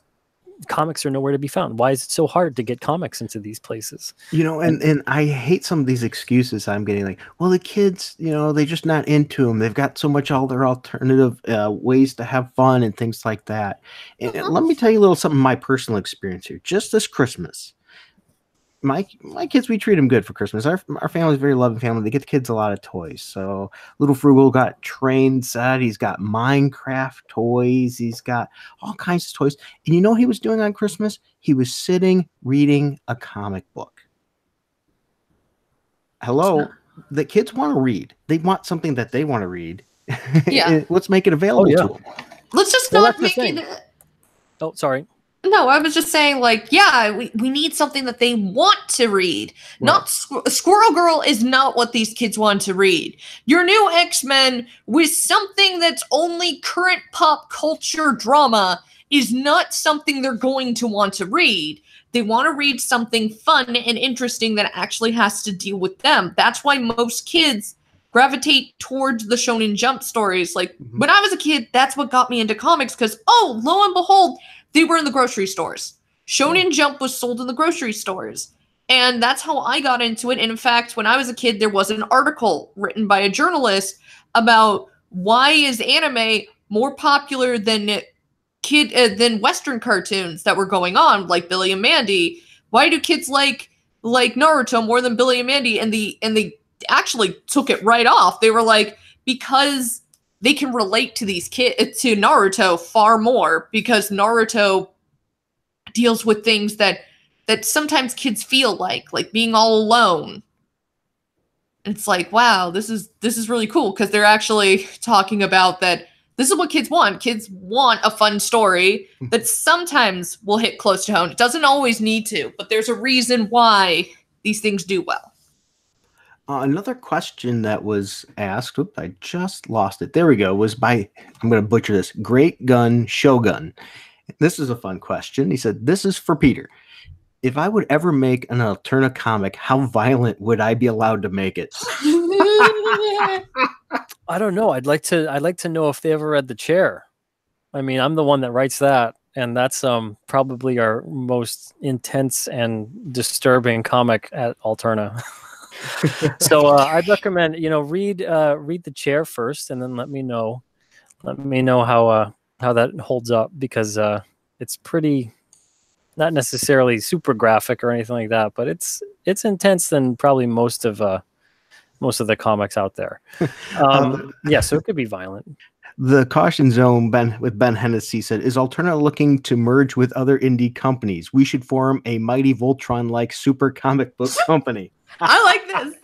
S3: comics are nowhere to be found. Why is it so hard to get comics into these places?
S1: And I hate some of these excuses I'm getting, like, well, the kids, they're just not into them. They've got so much all their alternative ways to have fun and things like that. And let me tell you a little something, my personal experience here. Just this Christmas, my kids, we treat them good for Christmas. Our family's a very loving family. They get the kids a lot of toys. So little Frugal got train set. He's got Minecraft toys. He's got all kinds of toys. And you know what he was doing on Christmas? He was sitting reading a comic book. Hello, the kids want to read. They want something that they want to read.
S2: Yeah.
S1: Let's make it available to them.
S2: Let's just not make it.
S3: Oh, sorry.
S2: No, I was just saying, like, yeah, we need something that they want to read. Right. Not Squirrel Girl is not what these kids want to read. Your new X-Men with something that's only current pop culture drama is not something they're going to want to read. They want to read something fun and interesting that actually has to deal with them. That's why most kids gravitate towards the Shonen Jump stories. Like, when I was a kid, that's what got me into comics, because, oh, lo and behold, they were in the grocery stores. Shonen Jump was sold in the grocery stores. And that's how I got into it. And in fact, when I was a kid, there was an article written by a journalist about why is anime more popular than Western cartoons that were going on, like Billy and Mandy. Why do kids like Naruto more than Billy and Mandy? And they actually took it right off. They were like, because they can relate to these kids, to Naruto far more, because Naruto deals with things that sometimes kids feel like being all alone. And it's like, wow, this is really cool, because they're actually talking about that. This is what kids want. Kids want a fun story that sometimes will hit close to home. It doesn't always need to, but there's a reason why these things do well.
S1: Another question that was asked, oops, I just lost it. There we go. Was by, I'm going to butcher this, Great Gun Shogun. This is a fun question. He said, this is for Peter. If I would ever make an Alterna comic, how violent would I be allowed to make it?
S3: I don't know. I'd like to know if they ever read The Chair. I mean, I'm the one that writes that, and that's probably our most intense and disturbing comic at Alterna. So I'd recommend, read The Chair first, and then let me know how that holds up, because it's pretty, not necessarily super graphic or anything like that, but it's intense than probably most of the comics out there. Yeah, so it could be violent.
S1: The Caution Zone, Ben Hennessy said, is Alterna looking to merge with other indie companies? We should form a Mighty Voltron-like super comic book company.
S2: I like this.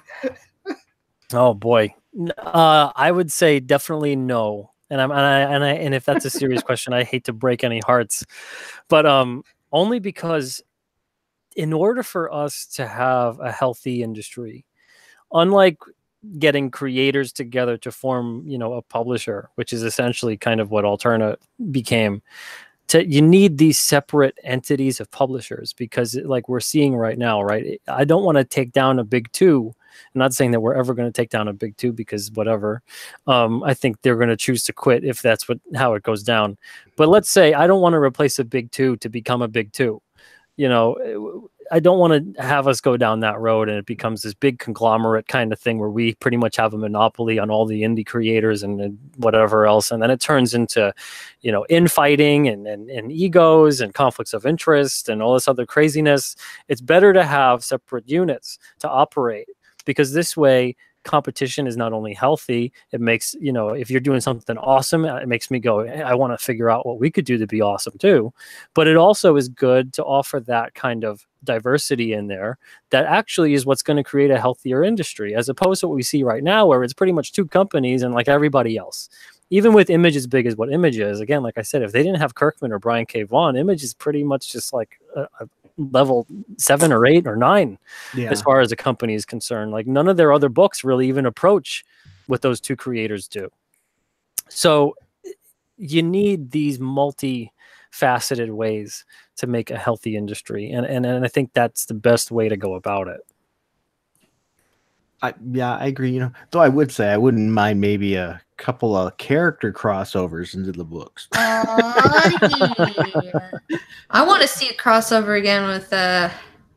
S3: Oh boy, I would say definitely no. And if that's a serious question, I hate to break any hearts, but only because in order for us to have a healthy industry, unlike getting creators together to form, a publisher, which is essentially kind of what Alterna became, you need these separate entities of publishers, because like we're seeing right now, right? I don't want to take down a big two. I'm not saying that we're ever going to take down a big two, because whatever. I think they're going to choose to quit if that's how it goes down. But let's say I don't want to replace a big two to become a big two. I don't want to have us go down that road and it becomes this big conglomerate kind of thing where we pretty much have a monopoly on all the indie creators and whatever else. And then it turns into, infighting and egos and conflicts of interest and all this other craziness. It's better to have separate units to operate, because this way competition is not only healthy, it makes, if you're doing something awesome, it makes me go, hey, I want to figure out what we could do to be awesome too. But it also is good to offer that kind of diversity in there that actually is what's going to create a healthier industry, as opposed to what we see right now, where it's pretty much two companies and like everybody else. Even with Image as big as what Image is, again, like I said, if they didn't have Kirkman or Brian K. Vaughan, Image is pretty much just like a level 7 or 8 or 9 as far as a company is concerned. Like none of their other books really even approach what those two creators do. So you need these multi-faceted ways to make a healthy industry, and I think that's the best way to go about it.
S1: Yeah, I agree. You know, though I would say I wouldn't mind maybe a couple of character crossovers into the books.
S2: Yeah. I want to see a crossover again with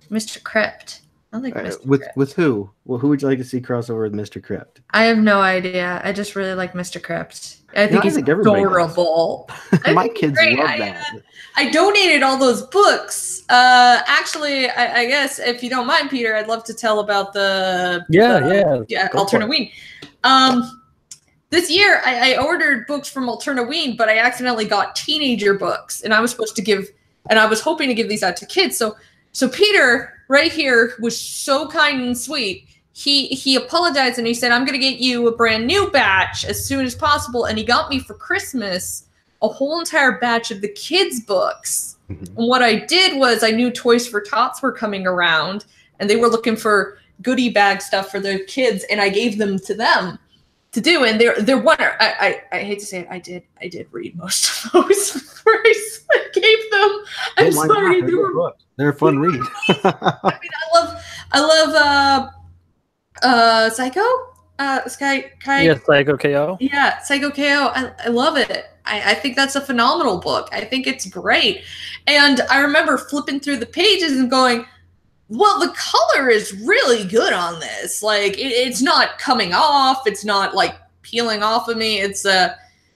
S2: Mr. Crypt. I like Mr. Crypt.
S1: With who? Well, who would you like to see crossover with Mr. Crypt?
S2: I have no idea. I just really like Mr. Crypt. I think he's adorable.
S1: My kids love that.
S2: I donated all those books. Actually, I guess if you don't mind, Peter, I'd love to tell about the Alterna Ween. This year I ordered books from Alterna Ween, but I accidentally got teenager books, and I was hoping to give these out to kids. So Peter right here was so kind and sweet. He apologized and he said, I'm going to get you a brand new batch as soon as possible. And he got me for Christmas a whole entire batch of the kids' books. Mm-hmm. And what I did was I knew Toys for Tots were coming around and they were looking for goodie bag stuff for their kids. And I gave them to them to do. And they're wonder. I hate to say it. I did read most of those before I gave them. I'm sorry.
S1: They're a fun read.
S2: I mean, I love Psycho?
S3: Yeah, Psycho KO.
S2: Yeah, Psycho KO. I love it. I think that's a phenomenal book. I think it's great. And I remember flipping through the pages and going, well, the color is really good on this. Like, it's not coming off. It's not, like, peeling off of me. It's,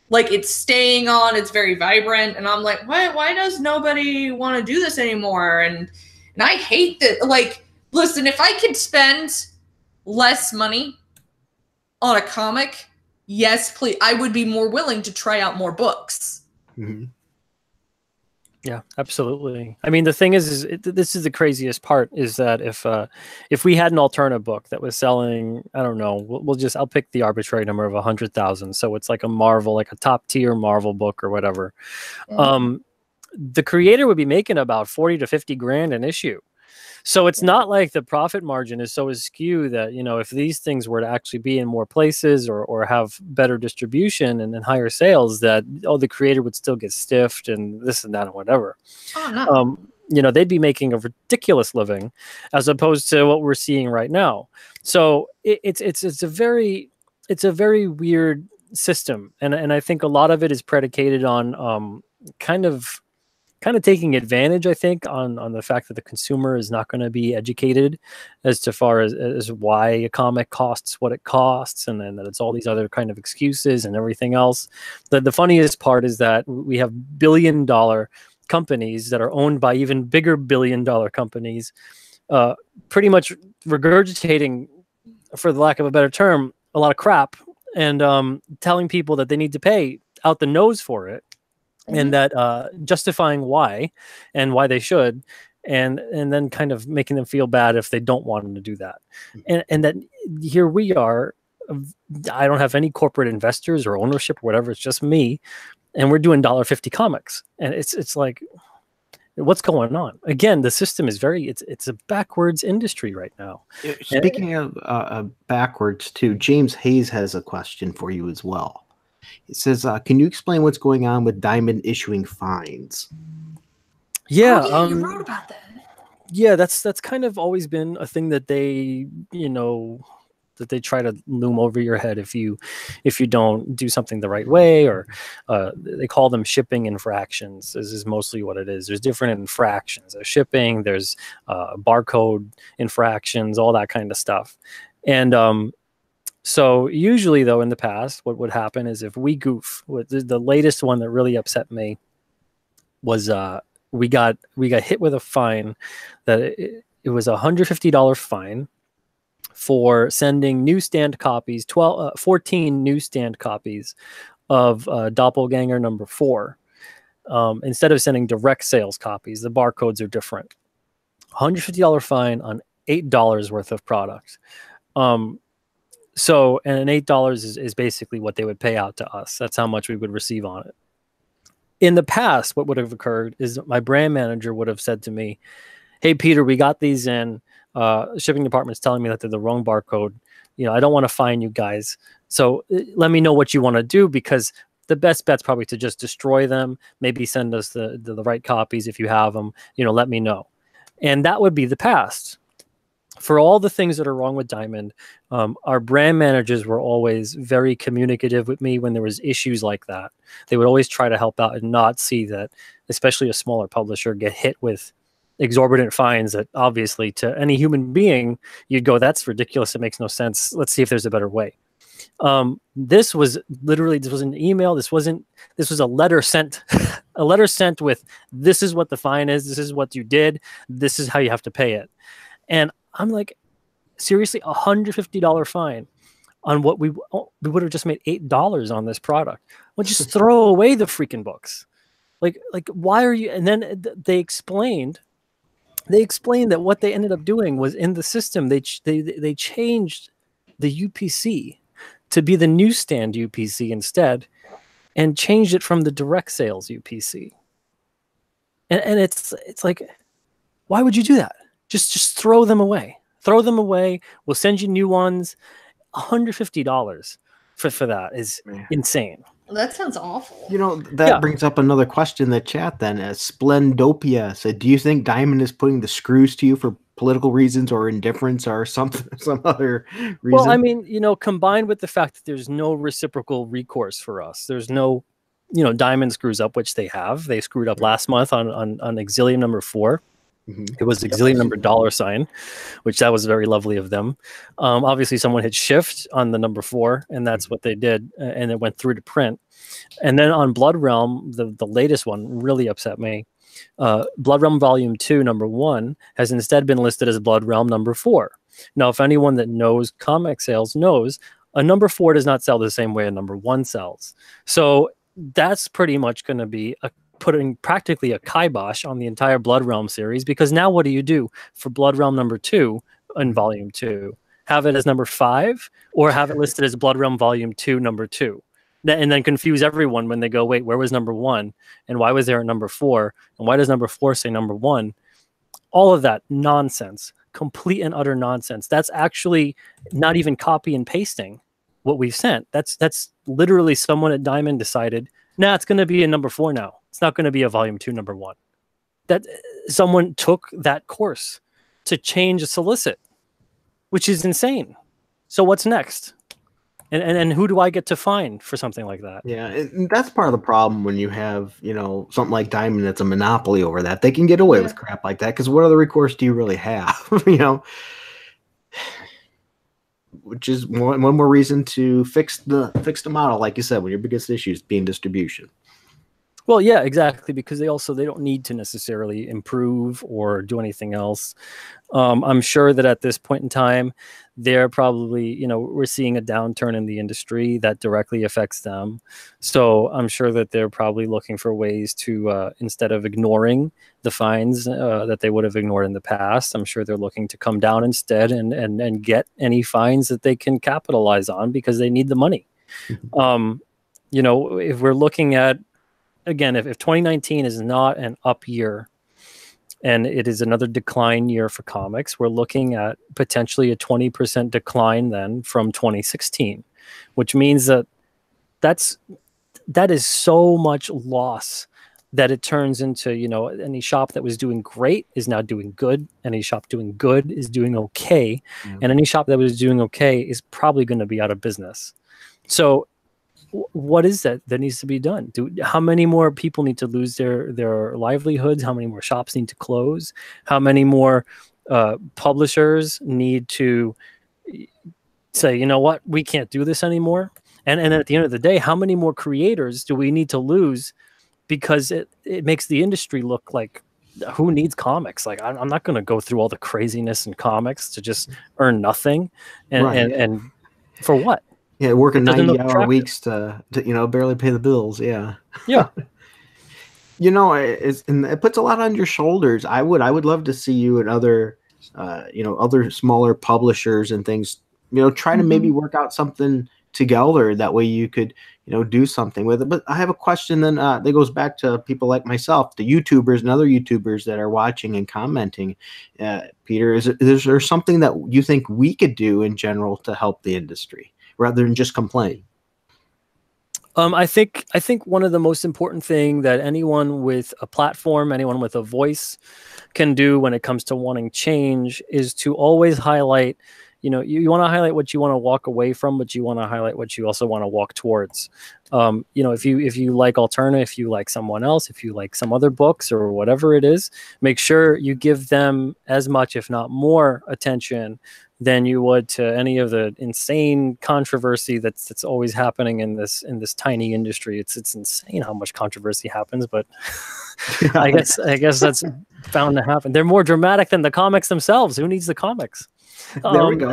S2: like, it's staying on. It's very vibrant. And I'm like, why does nobody want to do this anymore? And I hate that. Like, listen, if I could spend less money on a comic, yes, please. I would be more willing to try out more books.
S1: Mm-hmm.
S3: Yeah, absolutely. I mean, the thing is this is the craziest part is that if we had an Alterna book that was selling, I don't know, I'll pick the arbitrary number of 100,000. So it's like a Marvel, like a top tier Marvel book or whatever. Yeah. The creator would be making about 40 to 50 grand an issue. So it's not like the profit margin is so askew that, you know, if these things were to actually be in more places or have better distribution and higher sales, that, the creator would still get stiffed and this and that and whatever.
S2: Oh, no.
S3: You know, they'd be making a ridiculous living as opposed to what we're seeing right now. So it's a very weird system. And I think a lot of it is predicated on kind of taking advantage, I think, on the fact that the consumer is not going to be educated as far as why a comic costs what it costs, and then that it's all these other kind of excuses and everything else. The funniest part is that we have billion-dollar companies that are owned by even bigger billion-dollar companies, pretty much regurgitating, for the lack of a better term, a lot of crap and telling people that they need to pay out the nose for it. And that justifying why and why they should, and then kind of making them feel bad if they don't want them to do that. And that here we are, I don't have any corporate investors or ownership or whatever, it's just me, and we're doing $1.50 comics. And it's like, what's going on? Again, the system is it's a backwards industry right now.
S1: Speaking of backwards too, James Hayes has a question for you as well. It says, can you explain what's going on with Diamond issuing fines?
S3: Yeah,
S2: you wrote about that.
S3: Yeah, that's kind of always been a thing that they, that they try to loom over your head if you don't do something the right way, or they call them shipping infractions. This is mostly what it is. There's different infractions. There's shipping, there's barcode infractions, all that kind of stuff. And so usually, though, in the past, what would happen is if we goof, the latest one that really upset me was we got hit with a fine that it was $150 fine for sending newsstand copies, 14 newsstand copies of Doppelganger number 4. Instead of sending direct sales copies, the barcodes are different. $150 fine on $8 worth of product. So, and $8 is basically what they would pay out to us. That's how much we would receive on it. In the past, what would have occurred is my brand manager would have said to me, hey, Peter, we got these in. Shipping department's telling me that they're the wrong barcode. I don't want to fine you guys. So let me know what you want to do, because the best bet's probably to just destroy them. Maybe send us the right copies if you have them. Let me know. And that would be the past. for all the things that are wrong with Diamond, our brand managers were always very communicative with me when there was issues like that. They would always try to help out and not see that, especially a smaller publisher, get hit with exorbitant fines that obviously to any human being, you'd go, that's ridiculous. It makes no sense. Let's see if there's a better way. This was an email. This was a letter sent, a letter sent with, this is what the fine is. This is what you did. This is how you have to pay it. And I'm like, seriously, $150 fine on what we would have just made $8 on this product. Well, just throw away the freaking books. Like, why are you? And then they explained that what they ended up doing was in the system, they changed the UPC to be the newsstand UPC instead, and changed it from the direct sales UPC. And it's like, why would you do that? Just throw them away. Throw them away. We'll send you new ones. $150 for that is insane.
S2: That sounds awful.
S1: You know, that brings up another question in the chat then. Splendopia said, do you think Diamond is putting the screws to you for political reasons or indifference or some other reason?
S3: Well, I mean, you know, combined with the fact that there's no reciprocal recourse for us, there's no, you know, Diamond screws up, which they have. They screwed up last month on Exilium number 4. It was Exilium number $, which that was very lovely of them. Obviously, someone hit shift on the number 4, and that's what they did, and it went through to print. And then on Blood Realm, the latest one really upset me. Blood Realm Volume 2, number 1, has instead been listed as Blood Realm number 4. Now, if anyone that knows comic sales knows, a number 4 does not sell the same way a number 1 sells. So that's pretty much going to be putting practically a kibosh on the entire Blood Realm series, because now what do you do for Blood Realm number 2 in Volume 2? Have it as number 5, or have it listed as Blood Realm Volume 2, number 2? And then confuse everyone when they go, wait, where was number 1? And why was there a number 4? And why does number 4 say number 1? All of that nonsense, complete and utter nonsense. That's actually not even copy and pasting what we've sent. That's literally someone at Diamond decided, nah, it's going to be a number 4 now. It's not going to be a Volume 2, number 1. That someone took that course to change a solicit, which is insane. So what's next? And who do I get to fine for something like that?
S1: Yeah, and that's part of the problem when you have, you know, something like Diamond that's a monopoly over that. They can get away with crap like that because what other recourse do you really have? You know, which is one more reason to fix the model, like you said, when your biggest issue is being distribution.
S3: Well, yeah, exactly, because they don't need to necessarily improve or do anything else. I'm sure that at this point in time, they're probably, you know, we're seeing a downturn in the industry that directly affects them. So I'm sure that they're probably looking for ways to, instead of ignoring the fines that they would have ignored in the past, I'm sure they're looking to come down instead and get any fines that they can capitalize on because they need the money. You know, if we're looking at, again, if 2019 is not an up year and it is another decline year for comics, we're looking at potentially a 20% decline then from 2016, which means that is so much loss that it turns into, you know, any shop that was doing great is now doing good. Any shop doing good is doing okay. And any shop that was doing okay is probably going to be out of business. So what is that needs to be done? How many more people need to lose their livelihoods? How many more shops need to close? How many more publishers need to say, you know what, we can't do this anymore? And at the end of the day, how many more creators do we need to lose because it makes the industry look like, who needs comics? Like, I'm not going to go through all the craziness in comics to just earn nothing. And for what?
S1: Yeah, working 90-hour weeks to you know, barely pay the bills. Yeah.
S3: Yeah.
S1: You know, it puts a lot on your shoulders. I would love to see you and other, you know, other smaller publishers and things, you know, try to maybe work out something together. That way you could, you know, do something with it. But I have a question then that goes back to people like myself, the YouTubers and other YouTubers that are watching and commenting. Peter, is there something that you think we could do in general to help the industry rather than just complain?
S3: I think one of the most important thing that anyone with a platform, anyone with a voice can do when it comes to wanting change is to always highlight, you want to highlight what you want to walk away from, but you want to highlight what you also want to walk towards. If you like Alterna, if you like someone else, if you like some other books or whatever it is, make sure you give them as much, if not more, attention than you would to any of the insane controversy that's always happening in this tiny industry. It's insane how much controversy happens, but I guess that's bound to happen. They're more dramatic than the comics themselves. Who needs the comics?
S1: There we go.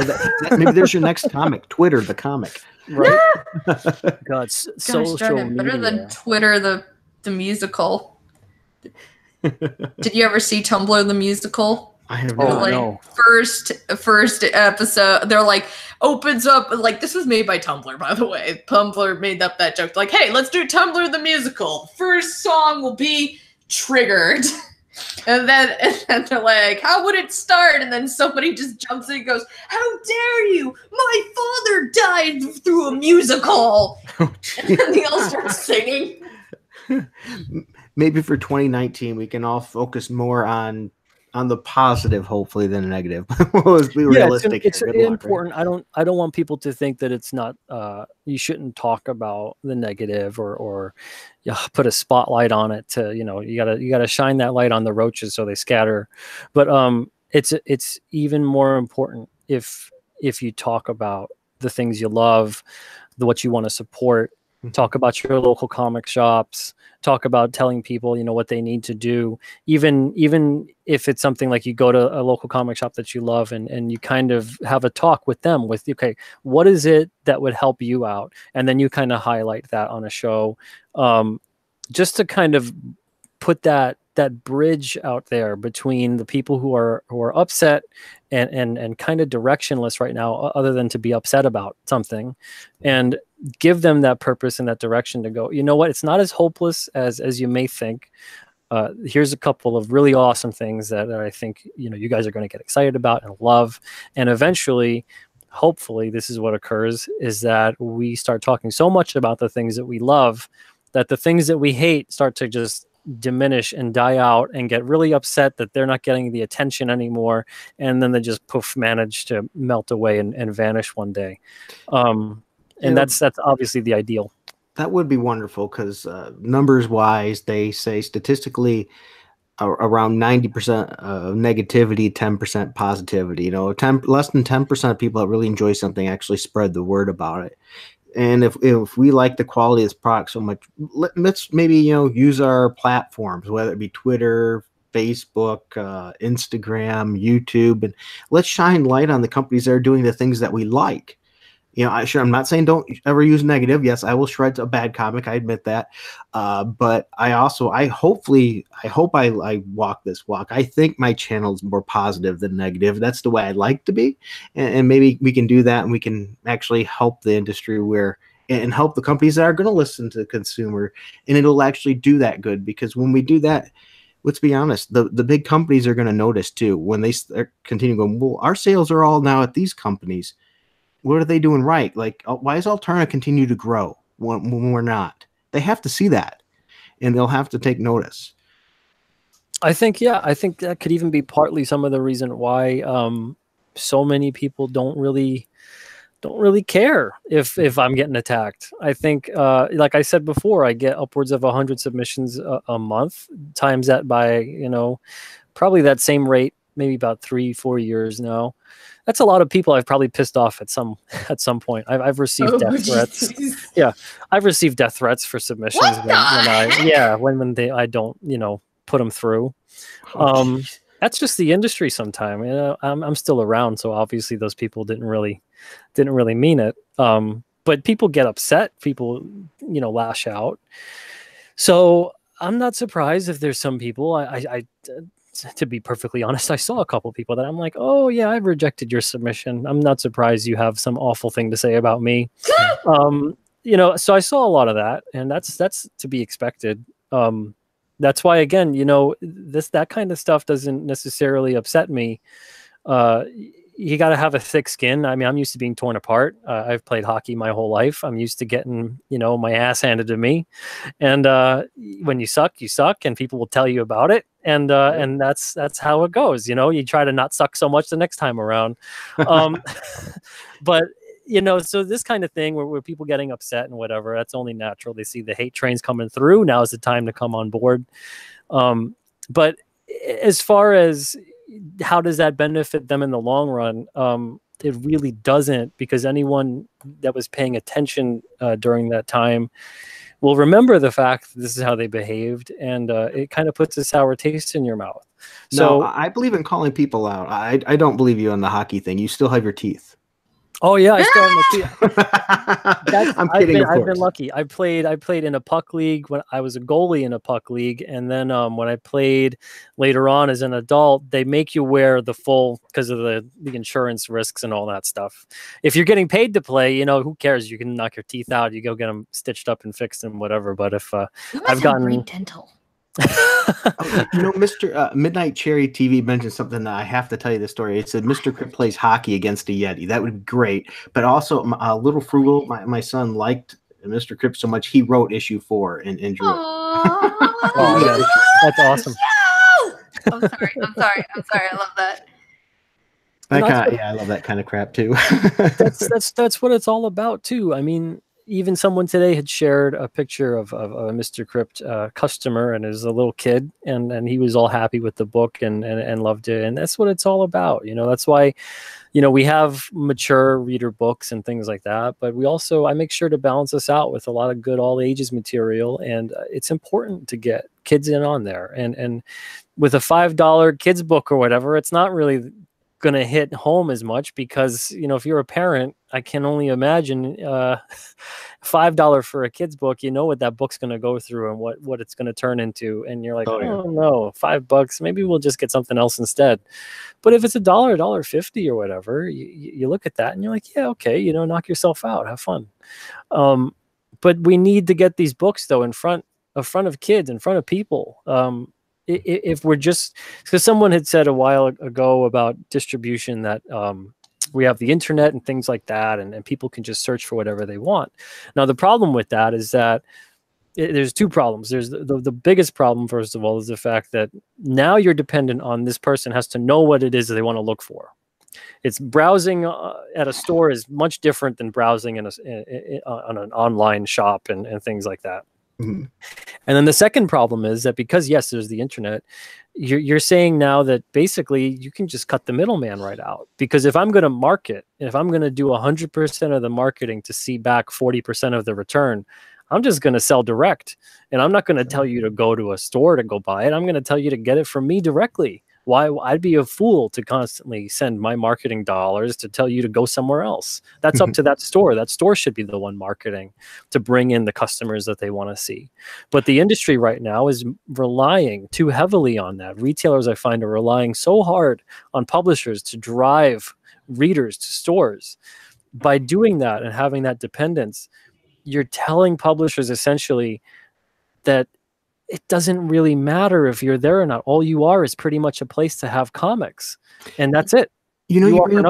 S1: Maybe there's your next comic, Twitter, the comic.
S3: Right? God,
S2: Gosh,
S3: social
S2: darn it, better
S3: media.
S2: than Twitter, the musical. Did you ever see Tumblr the musical?
S1: I have
S3: Oh,
S1: not.
S2: Like
S3: no.
S2: first episode, they're like opens up like this was made by Tumblr, by the way. Tumblr made up that joke, like, hey, let's do Tumblr the musical. First song will be Triggered. And then they're like, how would it start? And then somebody just jumps in and goes, how dare you? My father died through a musical.
S1: Oh,
S2: And then they all start singing.
S1: Maybe for 2019 we can all focus more on the positive, hopefully, than the negative. Let's be realistic.
S3: It's
S1: here. Good luck,
S3: important.
S1: right?
S3: I don't want people to think that it's not. You shouldn't talk about the negative or put a spotlight on it. You gotta shine that light on the roaches so they scatter. But it's even more important if you talk about the things you love, what you want to support. Talk about your local comic shops. Talk about telling people, what they need to do. Even if it's something like you go to a local comic shop that you love and you kind of have a talk with them with, okay, what is it that would help you out? And then you kind of highlight that on a show, just to kind of put that bridge out there between the people who are upset and kind of directionless right now, other than to be upset about something, and give them that purpose and that direction to go, what, it's not as hopeless as you may think. Here's a couple of really awesome things that I think, you guys are going to get excited about and love. And eventually, hopefully, this is what occurs, is that we start talking so much about the things that we love that the things that we hate start to just diminish and die out and get really upset that they're not getting the attention anymore. And then they just manage to melt away and vanish one day. And that's obviously the ideal.
S1: That would be wonderful because numbers wise, they say statistically around 90% of negativity, 10% positivity. Less than 10% of people that really enjoy something actually spread the word about it. And if we like the quality of this product so much, let's maybe use our platforms, whether it be Twitter, Facebook, Instagram, YouTube, and let's shine light on the companies that are doing the things that we like. I'm not saying don't ever use negative. Yes, I will shred a bad comic. I admit that. But I hope I walk this walk. I think my channel is more positive than negative. That's the way I like to be. And maybe we can do that and we can actually help the industry and help the companies that are going to listen to the consumer. And it'll actually do that good, because when we do that, let's be honest, the big companies are going to notice too when they continue going, well, our sales are all now at these companies. What are they doing right? Like, why does Alterna continue to grow when we're not? They have to see that, and they'll have to take notice.
S3: I think that could even be partly some of the reason why so many people don't really care if I'm getting attacked. I think, like I said before, I get upwards of 100 submissions a month, times that by probably that same rate, maybe about 3-4 years now. That's a lot of people I've probably pissed off at some point. I've received death threats. Yeah, I've received death threats for submissions when I don't put them through. That's just the industry. Sometime I'm still around, so obviously those people didn't really mean it. But people get upset. People lash out. So I'm not surprised if there's some people. I to be perfectly honest, I saw a couple of people that I'm like, oh yeah, I've rejected your submission. I'm not surprised you have some awful thing to say about me. So I saw a lot of that, and that's to be expected. That's why, again, that kind of stuff doesn't necessarily upset me. you got to have a thick skin. I mean, I'm used to being torn apart. I've played hockey my whole life. I'm used to getting, my ass handed to me. And when you suck, and people will tell you about it. And that's how it goes. You try to not suck so much the next time around. But so this kind of thing where people getting upset and whatever, that's only natural. They see the hate trains coming through. Now is the time to come on board. But as far as how does that benefit them in the long run? It really doesn't, because anyone that was paying attention during that time will remember the fact that this is how they behaved, and it kind of puts a sour taste in your mouth. So
S1: I believe in calling people out. I don't believe you on the hockey thing. You still have your teeth.
S3: Oh yeah, I still have my teeth.
S1: I'm kidding.
S3: I've been lucky. I played in a puck league when I was a goalie in a puck league, and then when I played later on as an adult, they make you wear the full because of the insurance risks and all that stuff. If you're getting paid to play, who cares? You can knock your teeth out. You go get them stitched up and fixed and whatever. But if I've gotten
S2: great dental.
S1: Mr. Midnight Cherry TV mentioned something that I have to tell you the story. It said Mr. Crypt plays hockey against a Yeti. That would be great. But also, Little Frugal, my son liked Mr. Crypt so much he wrote issue 4 and drew it.
S3: Oh, yeah. That's awesome.
S2: I'm sorry. I love that.
S1: I love that kind of crap too.
S3: that's what it's all about too. I mean, even someone today had shared a picture of a Mr. Crypt customer, and it was a little kid, and he was all happy with the book and loved it. And that's what it's all about. That's why, we have mature reader books and things like that, but I make sure to balance this out with a lot of good all ages material. And it's important to get kids in on there. And with a $5 kids book or whatever, it's not really going to hit home as much, because if you're a parent, I can only imagine $5 for a kid's book, what that book's going to go through and what it's going to turn into, and you're like, oh no, $5, maybe we'll just get something else instead. But if it's $1.50 or whatever, you look at that and you're like, yeah, okay, knock yourself out, have fun. But we need to get these books though in front of kids, in front of people. If we're just, because someone had said a while ago about distribution that we have the internet and things like that, and people can just search for whatever they want. Now, the problem with that is that there's two problems. There's the biggest problem, first of all, is the fact that now you're dependent on this person has to know what it is that they want to look for. It's browsing at a store is much different than browsing on an online shop and things like that. Mm-hmm. And then the second problem is that because, yes, there's the internet, you're saying now that basically you can just cut the middleman right out. Because if I'm going to market, if I'm going to do 100% of the marketing to see back 40% of the return, I'm just going to sell direct. And I'm not going to tell you to go to a store to go buy it. I'm going to tell you to get it from me directly. Why? I'd be a fool to constantly send my marketing dollars to tell you to go somewhere else. That's up to that store. That store should be the one marketing to bring in the customers that they want to see. But the industry right now is relying too heavily on that. Retailers, I find, are relying so hard on publishers to drive readers to stores. By doing that and having that dependence, you're telling publishers essentially that it doesn't really matter if you're there or not. All you are is pretty much a place to have comics, and that's it.
S1: You bring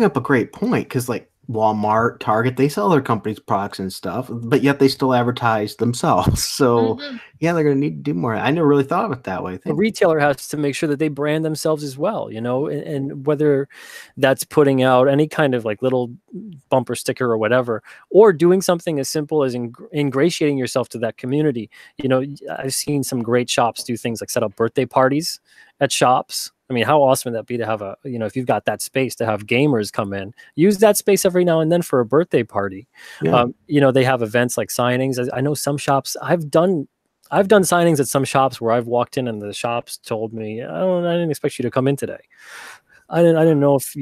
S1: up a great point, because like Walmart, Target, they sell their company's products and stuff, but yet they still advertise themselves. So yeah, they're going to need to do more. I never really thought of it that way.
S3: The retailer has to make sure that they brand themselves as well, and whether that's putting out any kind of like little bumper sticker or whatever, or doing something as simple as ingratiating yourself to that community. I've seen some great shops do things like set up birthday parties at shops. I mean, how awesome would that be to have if you've got that space to have gamers come in, use that space every now and then for a birthday party. Yeah. They have events like signings. I know some shops, I've done signings at some shops where I've walked in and the shops told me, I didn't expect you to come in today. I didn't know if,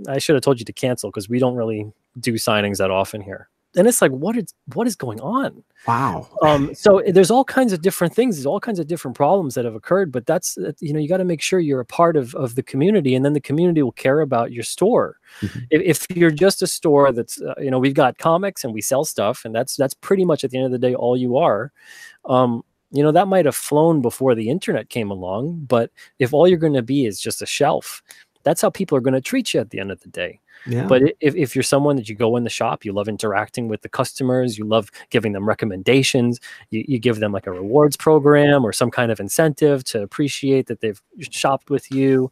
S3: I should have told you to cancel, because we don't really do signings that often here. And it's like, what is going on?
S1: Wow.
S3: So there's all kinds of different things. There's all kinds of different problems that have occurred, but that's, you got to make sure you're a part of the community, and then the community will care about your store. Mm-hmm. If you're just a store that's, we've got comics and we sell stuff, and that's pretty much at the end of the day, all you are, that might have flown before the internet came along, but if all you're going to be is just a shelf, that's how people are going to treat you at the end of the day.
S1: Yeah.
S3: But if you're someone that you go in the shop, you love interacting with the customers, you love giving them recommendations, you give them like a rewards program or some kind of incentive to appreciate that they've shopped with you,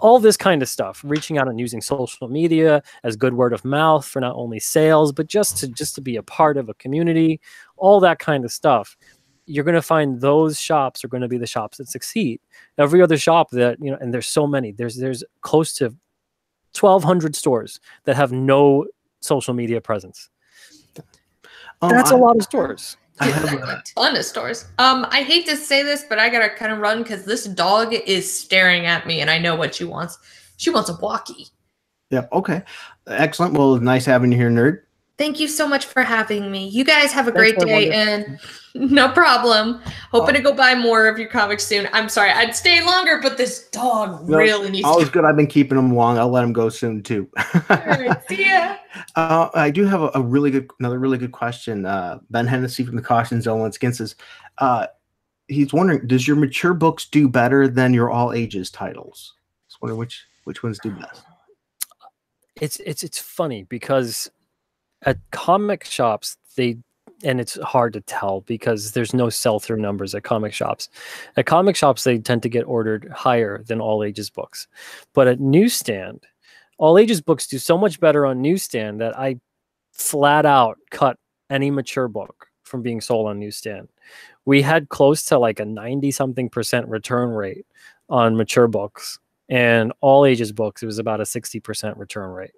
S3: all this kind of stuff, reaching out and using social media as good word of mouth for not only sales, but just to be a part of a community, all that kind of stuff. You're going to find those shops are going to be the shops that succeed. Every other shop that, and there's so many, there's close to 1,200 stores that have no social media presence. That's a lot of stores.
S2: I have a ton of stores. I hate to say this, but I gotta kind of run because this dog is staring at me, and I know what she wants. She wants a walkie.
S1: Yeah. Okay. Excellent. Well, nice having you here, Nerd.
S2: Thank you so much for having me. You guys have a great day, and no problem. Hoping to go buy more of your comics soon. I'm sorry, I'd stay longer, but this dog really needs to.
S1: Always good. I've been keeping him long. I'll let him go soon too.
S2: All right, see ya.
S1: I do have another really good question. Ben Hennessy from the Caution Zone once again says, he's wondering, does your mature books do better than your all ages titles? Just wondering which ones do best.
S3: It's funny because at comic shops, and it's hard to tell because there's no sell-through numbers at comic shops. At comic shops, they tend to get ordered higher than all ages books. But at newsstand, all ages books do so much better on newsstand that I flat out cut any mature book from being sold on newsstand. We had close to like a 90-something% return rate on mature books, and all ages books, it was about a 60% return rate.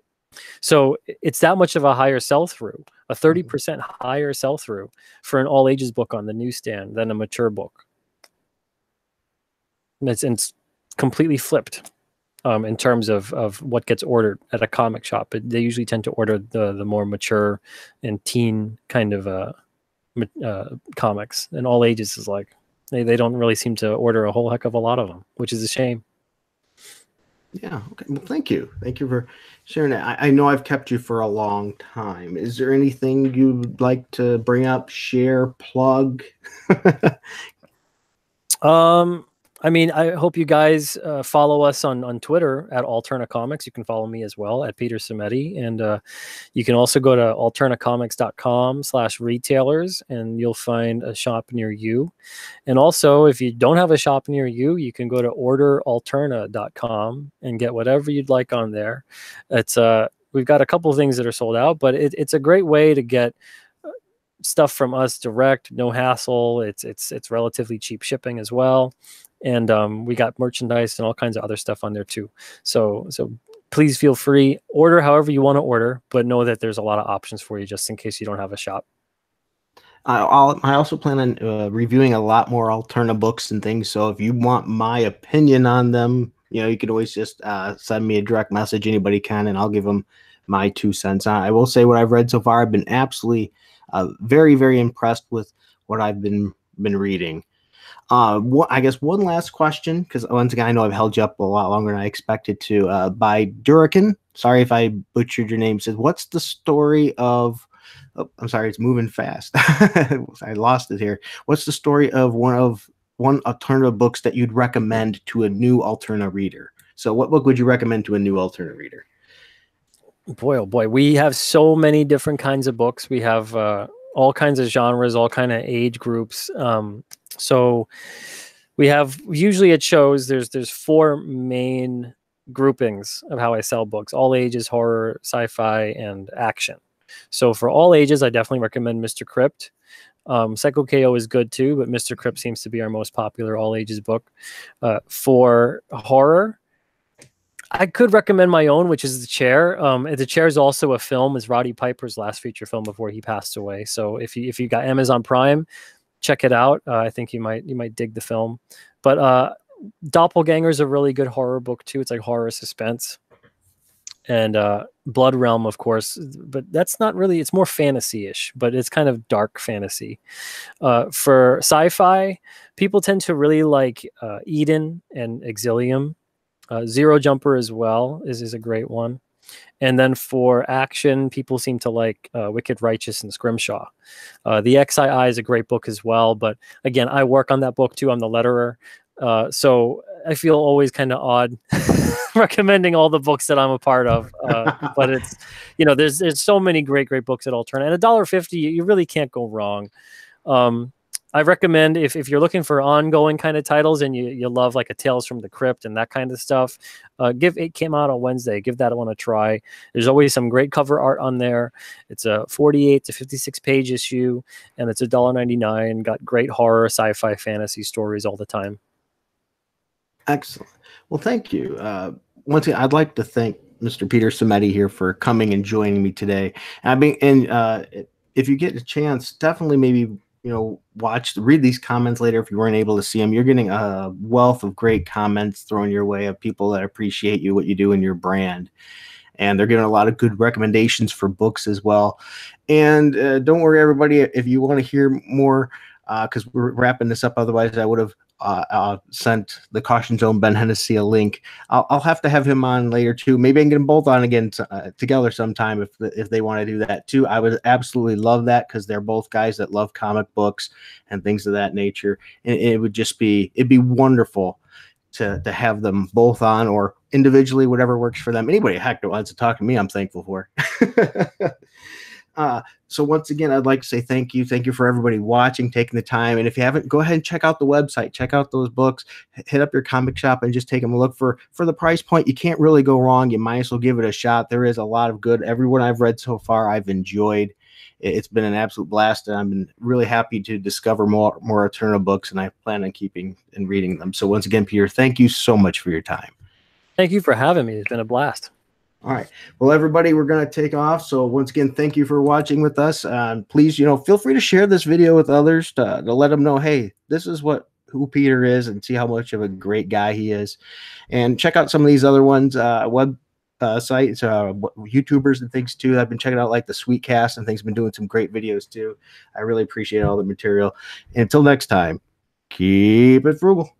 S3: So it's that much of a higher sell-through, a 30% higher sell-through for an all ages book on the newsstand than a mature book. And it's completely flipped in terms of what gets ordered at a comic shop. They usually tend to order the more mature and teen kind of comics, and all ages is like they don't really seem to order a whole heck of a lot of them, which is a shame.
S1: Yeah. Okay. Well, thank you. Thank you for sharing that. I know I've kept you for a long time. Is there anything you'd like to bring up, share, plug?
S3: I mean, I hope you guys follow us on Twitter at Alterna Comics. You can follow me as well at Peter Simeti. And you can also go to alternacomics.com/retailers and you'll find a shop near you. And also, if you don't have a shop near you, you can go to orderalterna.com and get whatever you'd like on there. It's we've got a couple of things that are sold out, but it's a great way to get stuff from us direct, no hassle. It's relatively cheap shipping as well. And we got merchandise and all kinds of other stuff on there too. So please feel free, order however you want to order, but know that there's a lot of options for you just in case you don't have a shop.
S1: I also plan on reviewing a lot more Alterna books and things. So if you want my opinion on them, you can always just send me a direct message. Anybody can, and I'll give them my 2 cents. I will say what I've read so far. I've been absolutely very, very impressed with what I've been reading. I guess one last question, because once again, I know I've held you up a lot longer than I expected to. By Durakin, sorry if I butchered your name, says, what's the story of, I'm sorry, it's moving fast. I lost it here. What's the story of one Alterna books that you'd recommend to a new Alterna reader? So what book would you recommend to a new Alterna reader?
S3: Boy, oh boy, we have so many different kinds of books. We have all kinds of genres, all kind of age groups. So we have, usually at shows, there's 4 main groupings of how I sell books: all ages, horror, sci-fi, and action. So for all ages, I definitely recommend Mr. Crypt. Psycho KO is good too, but Mr. Crypt seems to be our most popular all ages book. For horror, I could recommend my own, which is The Chair. The Chair is also a film. It's Roddy Piper's last feature film before he passed away. So if you got Amazon Prime, check it out. I think you might dig the film. But Doppelganger is a really good horror book too. It's like horror suspense. And Blood Realm, of course, but that's not really. It's more fantasy-ish, but it's kind of dark fantasy. For sci-fi, people tend to really like Eden and Exilium. Zero Jumper as well is a great one. And then for action, people seem to like Wicked Righteous and Scrimshaw. The XII is a great book as well. But again, I work on that book too. I'm the letterer. So I feel always kind of odd recommending all the books that I'm a part of. But it's, there's so many great books at Alterna, and $1.50, you really can't go wrong. I recommend if you're looking for ongoing kind of titles and you love like a Tales from the Crypt and that kind of stuff, it came out on Wednesday. Give that one a try. There's always some great cover art on there. It's a 48 to 56 page issue, and it's $1.99. Got great horror, sci-fi, fantasy stories all the time.
S1: Excellent. Well, thank you. Once again, I'd like to thank Mr. Peter Simeti here for coming and joining me today. If you get a chance, definitely maybe read these comments later if you weren't able to see them. You're getting a wealth of great comments thrown your way of people that appreciate you, what you do in your brand. And they're giving a lot of good recommendations for books as well. And don't worry, everybody, if you want to hear more, because we're wrapping this up, otherwise I would have sent the Caution Zone Ben Hennessy a link. I'll have to have him on later too. Maybe I can get them both on again together sometime if they want to do that too. I would absolutely love that, because they're both guys that love comic books and things of that nature. And it'd be wonderful to have them both on, or individually, whatever works for them. Anybody heck that wants to talk to me, I'm thankful for. So once again, I'd like to say thank you. Thank you for everybody watching, taking the time. And if you haven't, go ahead and check out the website, check out those books, hit up your comic shop and just take them a look. For the price point, you can't really go wrong. You might as well give it a shot. There is a lot of good. Everyone I've read so far, I've enjoyed. It's been an absolute blast, and I've been really happy to discover more Alterna books, and I plan on keeping and reading them. So once again, Peter, thank you so much for your time.
S3: Thank you for having me. It's been a blast.
S1: All right. Well, everybody, we're going to take off. So once again, thank you for watching with us. Please, feel free to share this video with others to let them know, hey, this is who Peter is, and see how much of a great guy he is. And check out some of these other ones, web sites, YouTubers and things too. I've been checking out like the Sweetcast and things. Been doing some great videos too. I really appreciate all the material. And until next time, keep it frugal.